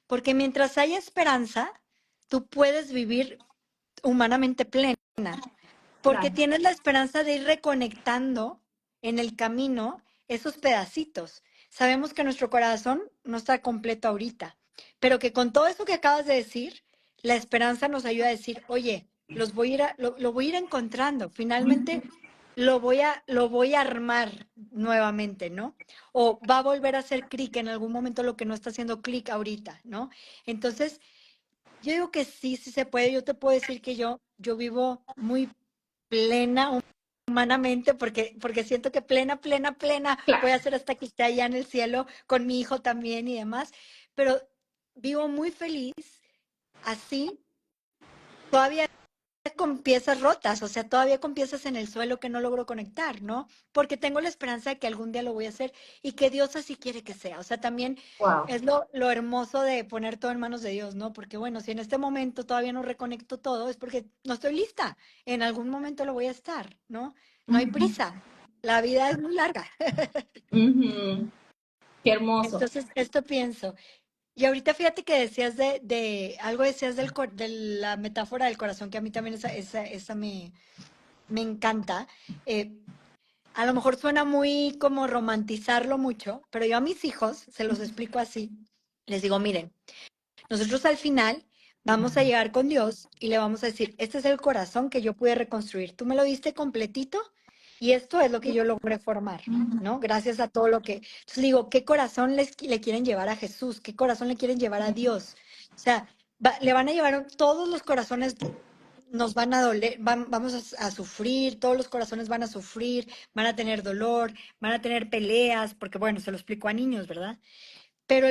porque mientras haya esperanza, tú puedes vivir humanamente plena, porque claro. tienes la esperanza de ir reconectando en el camino esos pedacitos. Sabemos que nuestro corazón no está completo ahorita, pero que con todo eso que acabas de decir, la esperanza nos ayuda a decir, oye, lo voy a ir encontrando, finalmente lo voy a armar nuevamente, ¿no? O va a volver a hacer clic en algún momento lo que no está haciendo clic ahorita, ¿no? Entonces, yo digo que sí, sí se puede. Yo te puedo decir que yo vivo muy plena humanamente porque siento que plena, plena, plena voy Claro. a ser hasta que esté allá en el cielo con mi hijo también y demás. Pero vivo muy feliz así, todavía con piezas rotas, o sea, todavía con piezas en el suelo que no logro conectar, ¿no? Porque tengo la esperanza de que algún día lo voy a hacer y que Dios así quiere que sea. O sea, también Wow. es lo hermoso de poner todo en manos de Dios, ¿no? Porque bueno, si en este momento todavía no reconecto todo, es porque no estoy lista. En algún momento lo voy a estar, ¿no? No hay prisa. La vida es muy larga. Qué hermoso. Entonces, esto pienso. Y ahorita fíjate que decías algo decías de la metáfora del corazón, que a mí también esa me encanta. Eh, a lo mejor suena muy como romantizarlo mucho, pero yo a mis hijos se los explico así. Les digo, miren, nosotros al final vamos a llegar con Dios y le vamos a decir, este es el corazón que yo pude reconstruir. Tú me lo diste completito Y esto es lo que yo logré formar, ¿no? Gracias a todo lo que... Entonces digo, ¿qué corazón le quieren llevar a Jesús? ¿Qué corazón le quieren llevar a Dios? O sea, le van a llevar todos los corazones, nos van a doler, vamos a sufrir, todos los corazones van a sufrir, van a tener dolor, van a tener peleas, porque bueno, se lo explico a niños, ¿verdad? Pero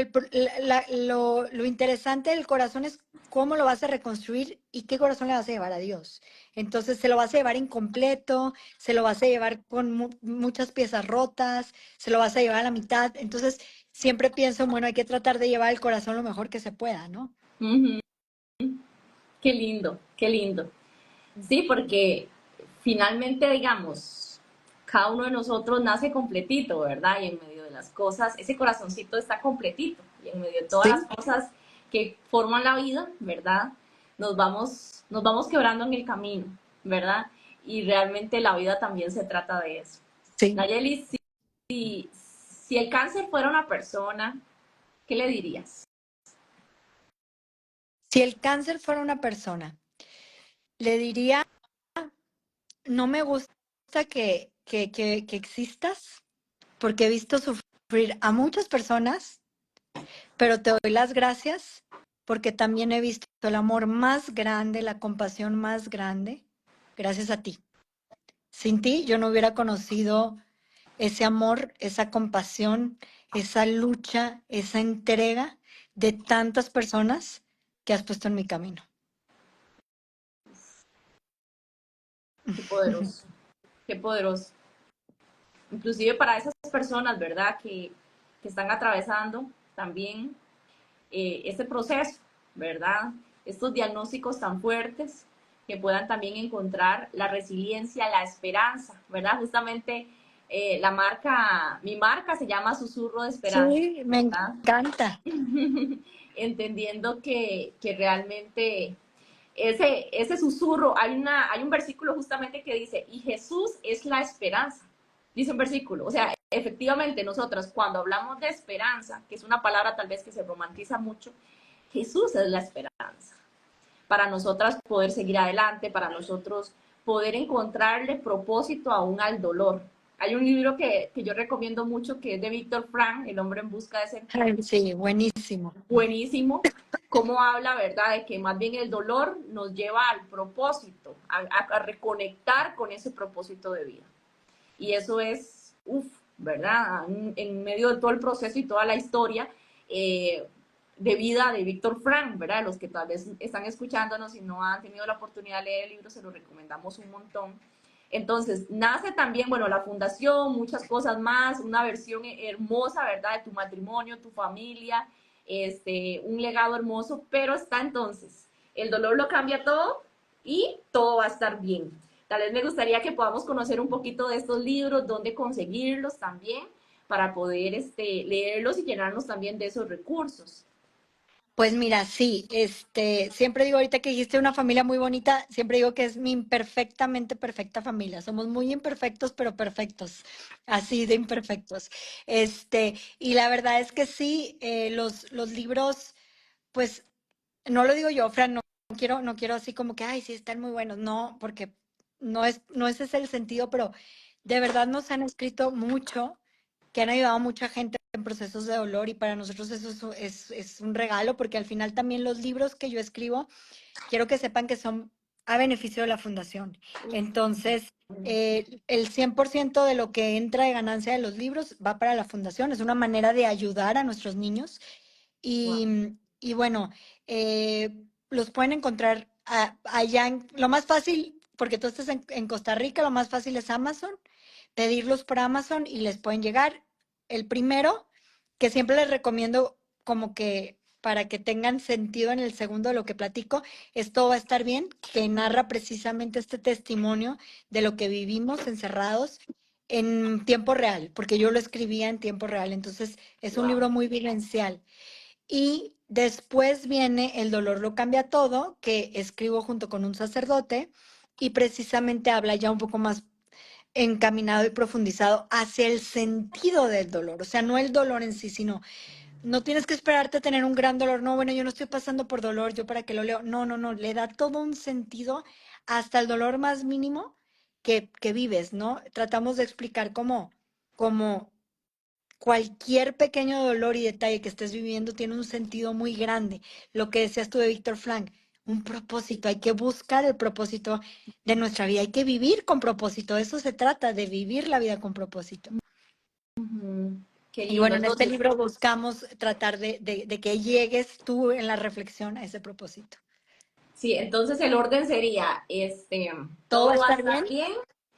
lo interesante del corazón es cómo lo vas a reconstruir y qué corazón le vas a llevar a Dios. Entonces, se lo vas a llevar incompleto, se lo vas a llevar con muchas piezas rotas, se lo vas a llevar a la mitad. Entonces, siempre pienso, bueno, hay que tratar de llevar el corazón lo mejor que se pueda, ¿no? Ujú. Qué lindo, qué lindo. Sí, porque finalmente, digamos, cada uno de nosotros nace completito, ¿verdad? Y en medio de las cosas, ese corazoncito está completito. Y en medio de todas Sí, las cosas que forman la vida, ¿verdad? Nos vamos quebrando en el camino, ¿verdad? Y realmente la vida también se trata de eso. sí. Nayeli, si el cáncer fuera una persona, ¿qué le dirías? Si el cáncer fuera una persona, le diría, no me gusta que existas, porque he visto sufrir a muchas personas, pero te doy las gracias porque también he visto el amor más grande, la compasión más grande, gracias a ti. Sin ti yo no hubiera conocido ese amor, esa compasión, esa lucha, esa entrega de tantas personas que has puesto en mi camino. Qué poderoso, qué poderoso. Inclusive para esas personas, ¿verdad? Que están atravesando también este proceso, ¿verdad? Estos diagnósticos tan fuertes, que puedan también encontrar la resiliencia, la esperanza, ¿verdad? Justamente mi marca se llama Susurro de Esperanza, Sí, me ¿verdad? encanta. Entendiendo que realmente ese susurro, hay un versículo justamente que dice, y Jesús es la esperanza, dice un versículo. O sea, efectivamente nosotras cuando hablamos de esperanza, que es una palabra tal vez que se romantiza mucho, Jesús es la esperanza. Para nosotras poder seguir adelante, para nosotros poder encontrarle propósito aún al dolor. Hay un libro que yo recomiendo mucho que es de Víctor Frank, El hombre en busca de sentido. Ay, sí, buenísimo. Buenísimo, cómo habla, ¿verdad? De que más bien el dolor nos lleva al propósito, a reconectar con ese propósito de vida. Y eso es, uff, ¿verdad? En medio de todo el proceso y toda la historia de vida de Víctor Frank, ¿verdad? Los que tal vez están escuchándonos y no han tenido la oportunidad de leer el libro, se lo recomendamos un montón. Entonces, nace también, bueno, la fundación, muchas cosas más, una versión hermosa, ¿verdad? De tu matrimonio, tu familia, un legado hermoso, pero está entonces, el dolor lo cambia todo y todo va a estar bien. Tal vez me gustaría que podamos conocer un poquito de estos libros, dónde conseguirlos también, para poder leerlos y llenarnos también de esos recursos. Pues mira, sí, siempre digo ahorita que dijiste una familia muy bonita, siempre digo que es mi imperfectamente perfecta familia. Somos muy imperfectos, pero perfectos, así de imperfectos. Y la verdad es que sí, los libros, pues, no lo digo yo, Fran, no quiero así como que, ay, sí, están muy buenos. No, porque no ese es el sentido, pero de verdad nos han escrito mucho que han ayudado a mucha gente en procesos de dolor y para nosotros eso es un regalo porque al final también los libros que yo escribo, quiero que sepan que son a beneficio de la fundación. Entonces, el 100% de lo que entra de ganancia de los libros va para la fundación. Es una manera de ayudar a nuestros niños Wow. y bueno, los pueden encontrar allá lo más fácil, porque tú estás en Costa Rica, lo más fácil es Amazon, pedirlos por Amazon y les pueden llegar. El primero, que siempre les recomiendo como que para que tengan sentido en el segundo de lo que platico, esto va a estar bien, que narra precisamente este testimonio de lo que vivimos encerrados en tiempo real, porque yo lo escribía en tiempo real, entonces es un Wow. libro muy vivencial. Y después viene El dolor lo cambia todo, que escribo junto con un sacerdote y precisamente habla ya un poco más encaminado y profundizado hacia el sentido del dolor, o sea, no el dolor en sí, sino no tienes que esperarte a tener un gran dolor, no, bueno, yo no estoy pasando por dolor, yo para qué lo leo, no, no, no, le da todo un sentido hasta el dolor más mínimo que vives, ¿no? Tratamos de explicar cómo cualquier pequeño dolor y detalle que estés viviendo tiene un sentido muy grande. Lo que decías tú de Víctor Frank, un propósito, hay que buscar el propósito de nuestra vida, hay que vivir con propósito, de eso se trata, de vivir la vida con propósito. Ujú. Qué Y lindo. bueno, en este Entonces, libro buscamos tratar de que llegues tú en la reflexión a ese propósito. sí, entonces el orden sería, Todo va a todo va a estar estar bien bien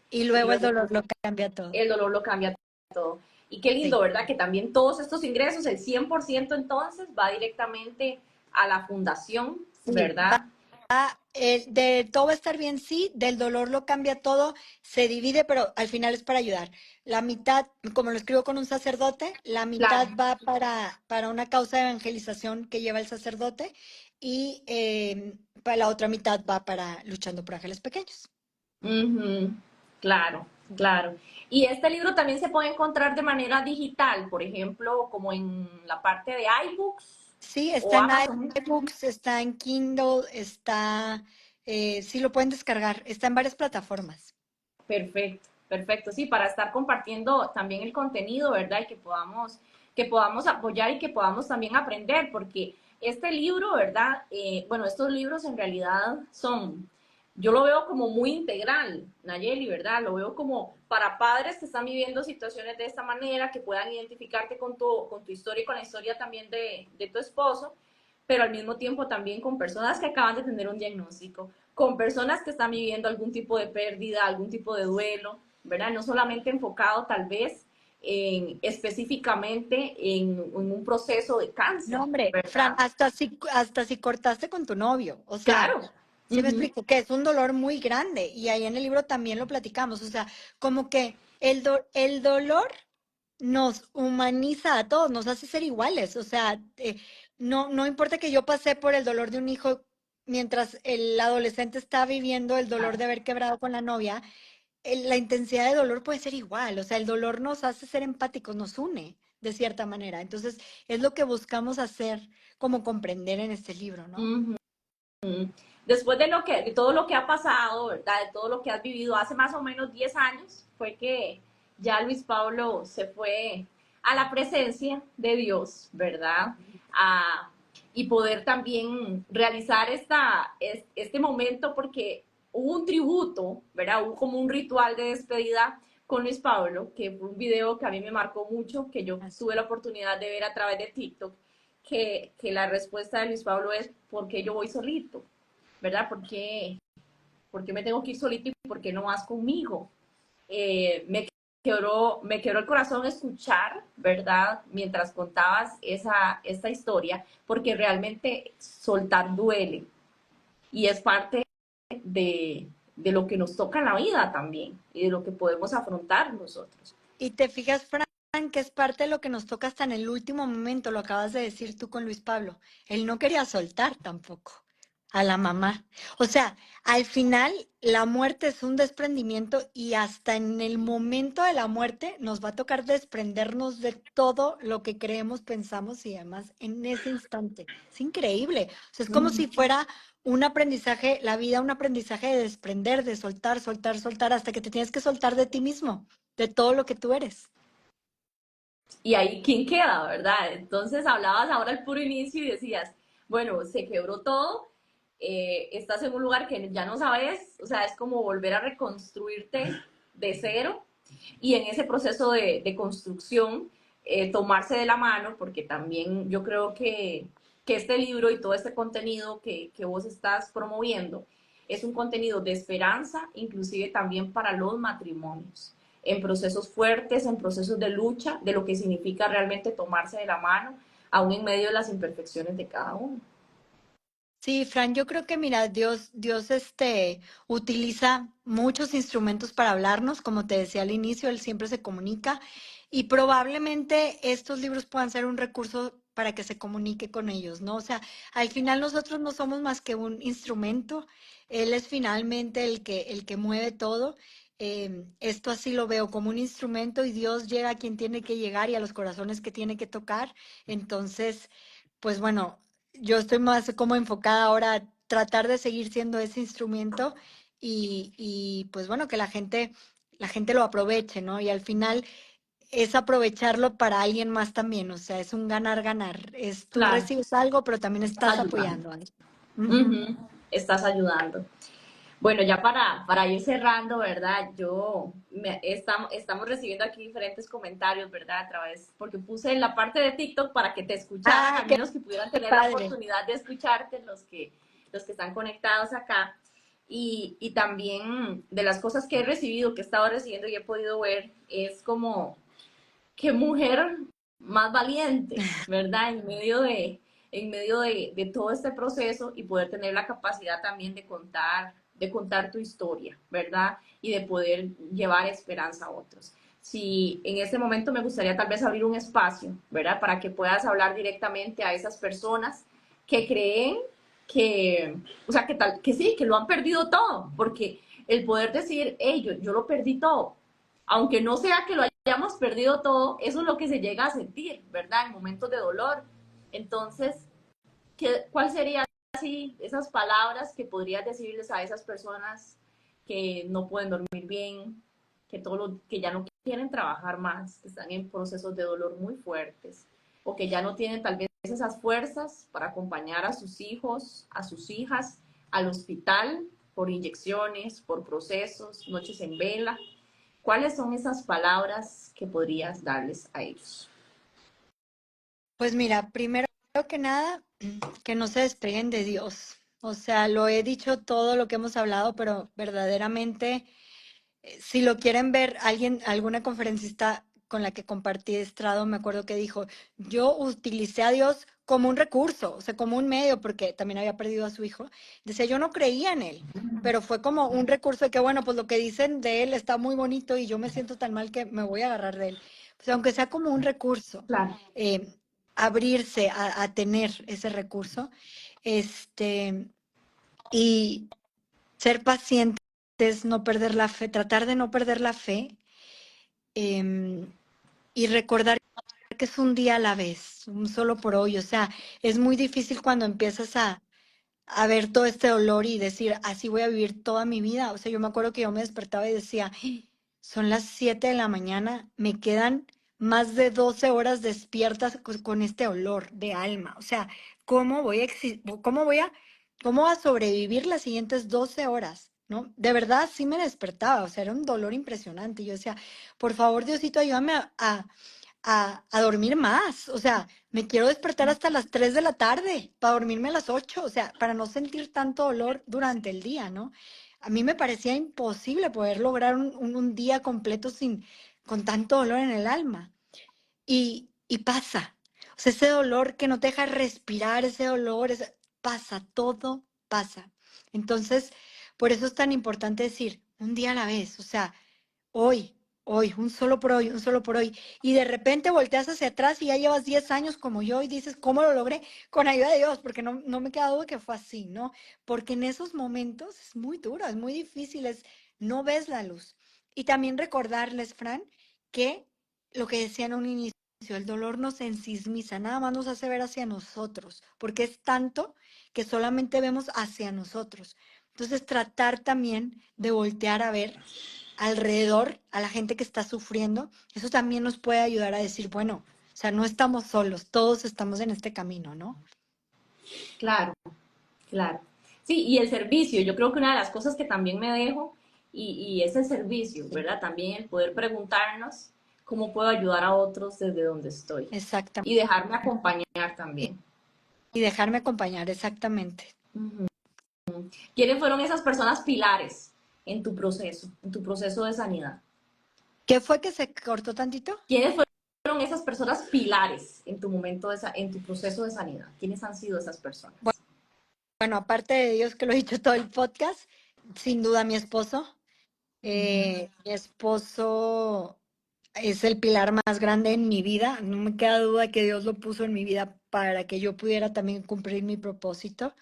y y luego el luego dolor lo cambia todo. el dolor lo cambia todo. Y qué lindo, Sí. ¿verdad? Que también todos estos ingresos, el 100% entonces, va directamente a la fundación, Sí, ¿verdad? de todo va a estar bien, sí, del dolor lo cambia todo, se divide, pero al final es para ayudar. La mitad, como lo escribo con un sacerdote, la mitad Claro. va para una causa de evangelización que lleva el sacerdote y para la otra mitad va para luchando por ángeles pequeños. Ujú. Claro, claro. Y este libro también se puede encontrar de manera digital, por ejemplo, como en la parte de iBooks Sí, está o en Amazon. iBooks, está en Kindle, sí lo pueden descargar, está en varias plataformas. Perfecto, perfecto. Sí, para estar compartiendo también el contenido, ¿verdad? Y que podamos apoyar y que podamos también aprender, porque este libro, ¿verdad? Bueno, estos libros en realidad son, yo lo veo como muy integral, Nayeli, ¿verdad? Lo veo como para padres que están viviendo situaciones de esta manera, que puedan identificarte con tu historia y con la historia también de tu esposo, pero al mismo tiempo también con personas que acaban de tener un diagnóstico, con personas que están viviendo algún tipo de pérdida, algún tipo de duelo, ¿verdad? No solamente enfocado tal vez específicamente en un proceso de cáncer, No, hombre, Fran, ¿verdad? hasta si cortaste con tu novio, o sea, Claro. sí me Ujú. explico, que es un dolor muy grande y ahí en el libro también lo platicamos, o sea, como que el dolor nos humaniza a todos, nos hace ser iguales, o sea, no importa que yo pasé por el dolor de un hijo mientras el adolescente está viviendo el dolor de haber quebrado con la novia, la intensidad de dolor puede ser igual, o sea, el dolor nos hace ser empáticos, nos une de cierta manera. Entonces, es lo que buscamos hacer, como comprender en este libro, ¿no? Ujú. Después de de todo lo que ha pasado, ¿verdad? De todo lo que has vivido, hace más o menos 10 años fue que ya Luis Pablo se fue a la presencia de Dios, ¿verdad? A, y poder también realizar este momento porque hubo un tributo, ¿verdad? Hubo como un ritual de despedida con Luis Pablo, que fue un video que a mí me marcó mucho, que yo Así. tuve la oportunidad de ver a través de TikTok, que la respuesta de Luis Pablo es, ¿por qué yo voy solito? ¿Verdad? ¿Por qué me tengo que ir solito y por qué no vas conmigo? Me quebró el corazón escuchar, ¿verdad? Mientras contabas esta historia, porque realmente soltar duele y es parte de lo que nos toca en la vida también y de lo que podemos afrontar nosotros. Y te fijas, Fran, que es parte de lo que nos toca hasta en el último momento, lo acabas de decir tú con Luis Pablo. Él no quería soltar tampoco a la mamá. O sea, al final la muerte es un desprendimiento y hasta en el momento de la muerte nos va a tocar desprendernos de todo lo que creemos, pensamos y demás en ese instante. Es increíble. O sea, es como si fuera un aprendizaje, la vida, un aprendizaje de desprender, de soltar, soltar, soltar, hasta que te tienes que soltar de ti mismo, de todo lo que tú eres. Y ahí, ¿quién queda, verdad? Entonces hablabas ahora al puro inicio y decías, bueno, se quebró todo, estás en un lugar que ya no sabes, o sea, es como volver a reconstruirte de cero y en ese proceso de construcción, tomarse de la mano, porque también yo creo que este libro y todo este contenido que vos estás promoviendo es un contenido de esperanza, inclusive también para los matrimonios en procesos fuertes, en procesos de lucha, de lo que significa realmente tomarse de la mano, aún en medio de las imperfecciones de cada uno. Sí, Fran, yo creo que mira, Dios utiliza muchos instrumentos para hablarnos, como te decía al inicio, Él siempre se comunica y probablemente estos libros puedan ser un recurso para que se comunique con ellos, ¿no? O sea, al final nosotros no somos más que un instrumento, Él es finalmente el que mueve todo. Esto así lo veo como un instrumento y Dios llega a quien tiene que llegar y a los corazones que tiene que tocar. Entonces, pues bueno, yo estoy más como enfocada ahora a tratar de seguir siendo ese instrumento y pues bueno, que la gente lo aproveche, ¿no? Y al final es aprovecharlo para alguien más también, o sea, es un ganar-ganar. Es tú Claro, recibes algo, pero también estás estás ayudando. apoyando a alguien. Ujú. Ujú, estás ayudando. Bueno, ya para ir cerrando, ¿verdad? Estamos recibiendo aquí diferentes comentarios, ¿verdad? A través, porque puse en la parte de TikTok para que te escucharan, Ah, al qué menos que pudieran tener la padre. oportunidad de escucharte los que están conectados acá. Y también de las cosas que he recibido, que he estado recibiendo y he podido ver, es como qué mujer más valiente, ¿verdad? En medio de todo este proceso y poder tener la capacidad también de contar tu historia, ¿verdad? Y de poder llevar esperanza a otros. Si en este momento me gustaría tal vez abrir un espacio, ¿verdad? Para que puedas hablar directamente a esas personas que creen que, o sea, que sí, que lo han perdido todo, porque el poder decir, hey, yo lo perdí todo, aunque no sea que lo hayamos perdido todo, eso es lo que se llega a sentir, ¿verdad? En momentos de dolor. Entonces, ¿cuál sería así esas palabras que podrías decirles a esas personas que no pueden dormir bien, que ya no quieren trabajar más, que están en procesos de dolor muy fuertes, o que ya no tienen tal vez esas fuerzas para acompañar a sus hijos, a sus hijas al hospital por inyecciones, por procesos, noches en vela? ¿Cuáles son esas palabras que podrías darles a ellos? Pues mira, primero que nada, que no se despeguen de Dios. O sea, lo he dicho todo lo que hemos hablado, pero verdaderamente si lo quieren ver, alguna conferencista con la que compartí estrado, me acuerdo que dijo, yo utilicé a Dios como un recurso, o sea, como un medio, porque también había perdido a su hijo. Decía, yo no creía en él, pero fue como un recurso de que, bueno, pues lo que dicen de él está muy bonito y yo me siento tan mal que me voy a agarrar de él. Pues aunque sea como un recurso, Claro, eh, abrirse a tener ese recurso, este, y ser pacientes, no perder la fe, tratar de no perder la fe, em, y recordar que es un día a la vez, un solo por hoy. O sea, es muy difícil cuando empiezas a ver todo este dolor y decir, así voy a vivir toda mi vida. O sea, yo me acuerdo que yo me despertaba y decía, son las 7 de la mañana, me quedan más de 12 horas despiertas con este olor de alma. O sea, ¿cómo voy a, cómo voy a sobrevivir las siguientes 12 horas? ¿No? De verdad sí me despertaba, o sea, era un dolor impresionante. Yo decía, por favor, Diosito, ayúdame a dormir más. O sea, me quiero despertar hasta las 3 de la tarde para dormirme a las 8, o sea, para no sentir tanto dolor durante el día, ¿no? A mí me parecía imposible poder lograr un día completo con tanto dolor en el alma. Y pasa. O sea, ese dolor que no te deja respirar, ese dolor, pasa, todo pasa. Entonces, por eso es tan importante decir, un día a la vez, o sea, hoy, hoy, un solo por hoy, un solo por hoy. Y de repente volteas hacia atrás y ya llevas 10 años como yo y dices, ¿cómo lo logré? Con ayuda de Dios, porque no me queda duda que fue así, ¿no? Porque en esos momentos es muy duro, es muy difícil, no ves la luz. Y también recordarles, Fran, que lo que decían a un inicio, el dolor nos ensismiza, nada más nos hace ver hacia nosotros, porque es tanto que solamente vemos hacia nosotros. Entonces, tratar también de voltear a ver alrededor a la gente que está sufriendo, eso también nos puede ayudar a decir, bueno, o sea, no estamos solos, todos estamos en este camino, ¿no? claro, claro. Sí, y el servicio, yo creo que una de las cosas que también me dejo y es el servicio, Sí, ¿verdad? También el poder preguntarnos cómo puedo ayudar a otros desde donde estoy exactamente. y dejarme acompañar Y, también. y dejarme acompañar, exactamente. Ujú. ¿Quiénes fueron esas personas pilares en tu proceso de sanidad? ¿Qué fue que se cortó tantito? ¿Quiénes fueron esas personas pilares en tu momento en tu proceso de sanidad? ¿Quiénes han sido esas personas? Bueno, aparte de Dios que lo he dicho todo el podcast, sin duda mi esposo. Mi esposo es el pilar más grande en mi vida. No me queda duda que Dios lo puso en mi vida para que yo pudiera también cumplir mi propósito.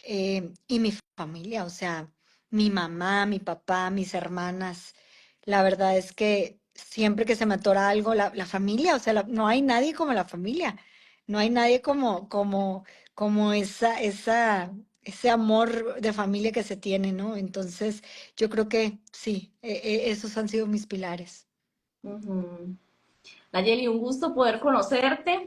Y mi familia, o sea, mi mamá, mi papá, mis hermanas. La verdad es que siempre que se me atora algo, la familia, o sea, no hay nadie como la familia, no hay nadie como esa ese amor de familia que se tiene, ¿no? Entonces, yo creo que sí, esos han sido mis pilares. Ujú. Nayeli, un gusto poder conocerte, Ay,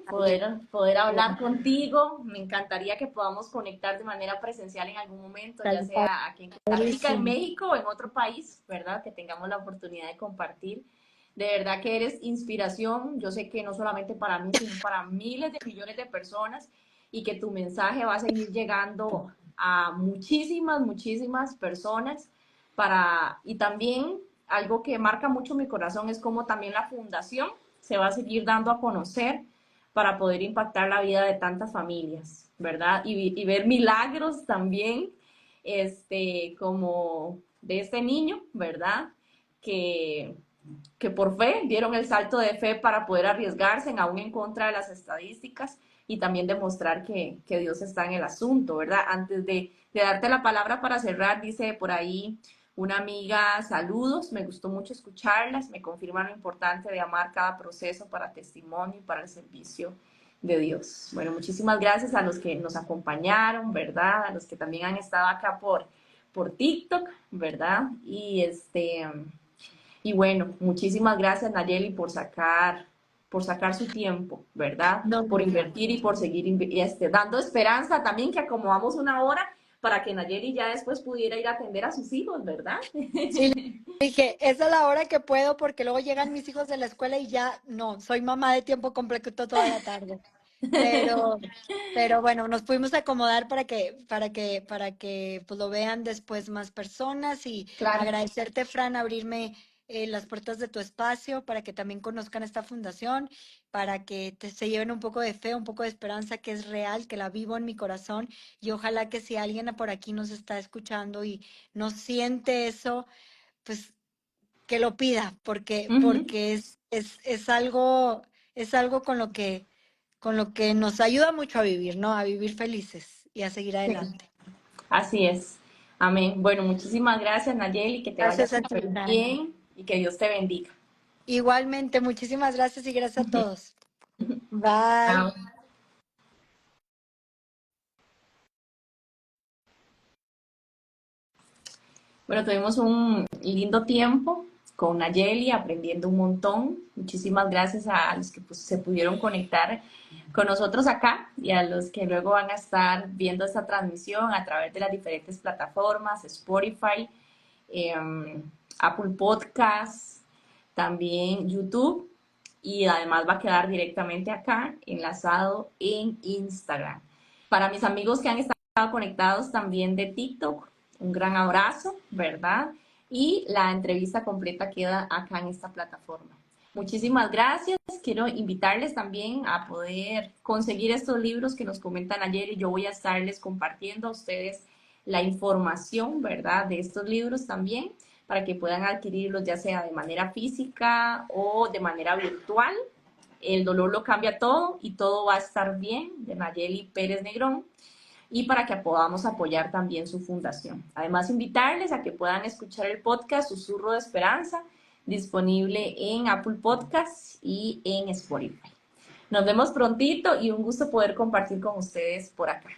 poder hablar bueno, contigo. Me encantaría que podamos conectar de manera presencial en algún momento, ya estaría sea aquí en Costa Rica, en padrísimo. México o en otro país, ¿verdad? Que tengamos la oportunidad de compartir. De verdad que eres inspiración. Yo sé que no solamente para mí, sino para miles de millones de personas y que tu mensaje va a seguir llegando a muchísimas, muchísimas personas y también algo que marca mucho mi corazón es cómo también la fundación se va a seguir dando a conocer para poder impactar la vida de tantas familias, ¿verdad? Y ver milagros también, como de este niño, ¿verdad? Que, que por fe dieron el salto de fe para poder arriesgarse aún en contra de las estadísticas y también demostrar que Dios está en el asunto, ¿verdad? Antes de darte la palabra para cerrar, dice por ahí una amiga, saludos, me gustó mucho escucharlas, me confirma lo importante de amar cada proceso para testimonio y para el servicio de Dios. Bueno, muchísimas gracias a los que nos acompañaron, ¿verdad? A los que también han estado acá por TikTok, ¿verdad? Y bueno, muchísimas gracias Nayeli por sacar su tiempo, ¿verdad? No, Por no, no. invertir y por seguir dando esperanza también que acomodamos una hora para que Nayeli ya después pudiera ir a atender a sus hijos, ¿verdad? Sí, le dije, esa es la hora que puedo porque luego llegan mis hijos de la escuela y ya no, soy mamá de tiempo completo toda la tarde. Pero, pero bueno, nos pudimos acomodar para que pues lo vean después más personas y Claro. agradecerte, Fran, abrirme las puertas de tu espacio para que también conozcan esta fundación, para que se lleven un poco de fe, un poco de esperanza que es real, que la vivo en mi corazón y ojalá que si alguien por aquí nos está escuchando y no siente eso, pues que lo pida, porque, Uh -huh. porque es algo con lo que nos ayuda mucho a vivir, ¿no? A vivir felices y a seguir Sí, adelante. así es. Amén. Bueno, muchísimas gracias Nayeli, que te vaya Gracias a ti, súper Fran. bien y que Dios te bendiga. Igualmente, muchísimas gracias y gracias a todos. Bye. Chao. Bueno, tuvimos un lindo tiempo con Nayeli, aprendiendo un montón. Muchísimas gracias a los que se pudieron conectar con nosotros acá y a los que luego van a estar viendo esta transmisión a través de las diferentes plataformas, Spotify, eh, Apple Podcasts, también YouTube y además va a quedar directamente acá enlazado en Instagram. Para mis amigos que han estado conectados también de TikTok, un gran abrazo, ¿verdad? Y la entrevista completa queda acá en esta plataforma. Muchísimas gracias. Quiero invitarles también a poder conseguir estos libros que nos comentan ayer y yo voy a estarles compartiendo a ustedes la información, ¿verdad? De estos libros también para que puedan adquirirlos ya sea de manera física o de manera virtual. El dolor lo cambia todo y todo va a estar bien, de Nayeli Pérez Negrón, y para que podamos apoyar también su fundación. Además, invitarles a que puedan escuchar el podcast Susurro de Esperanza, disponible en Apple Podcasts y en Spotify. Nos vemos prontito y un gusto poder compartir con ustedes por acá.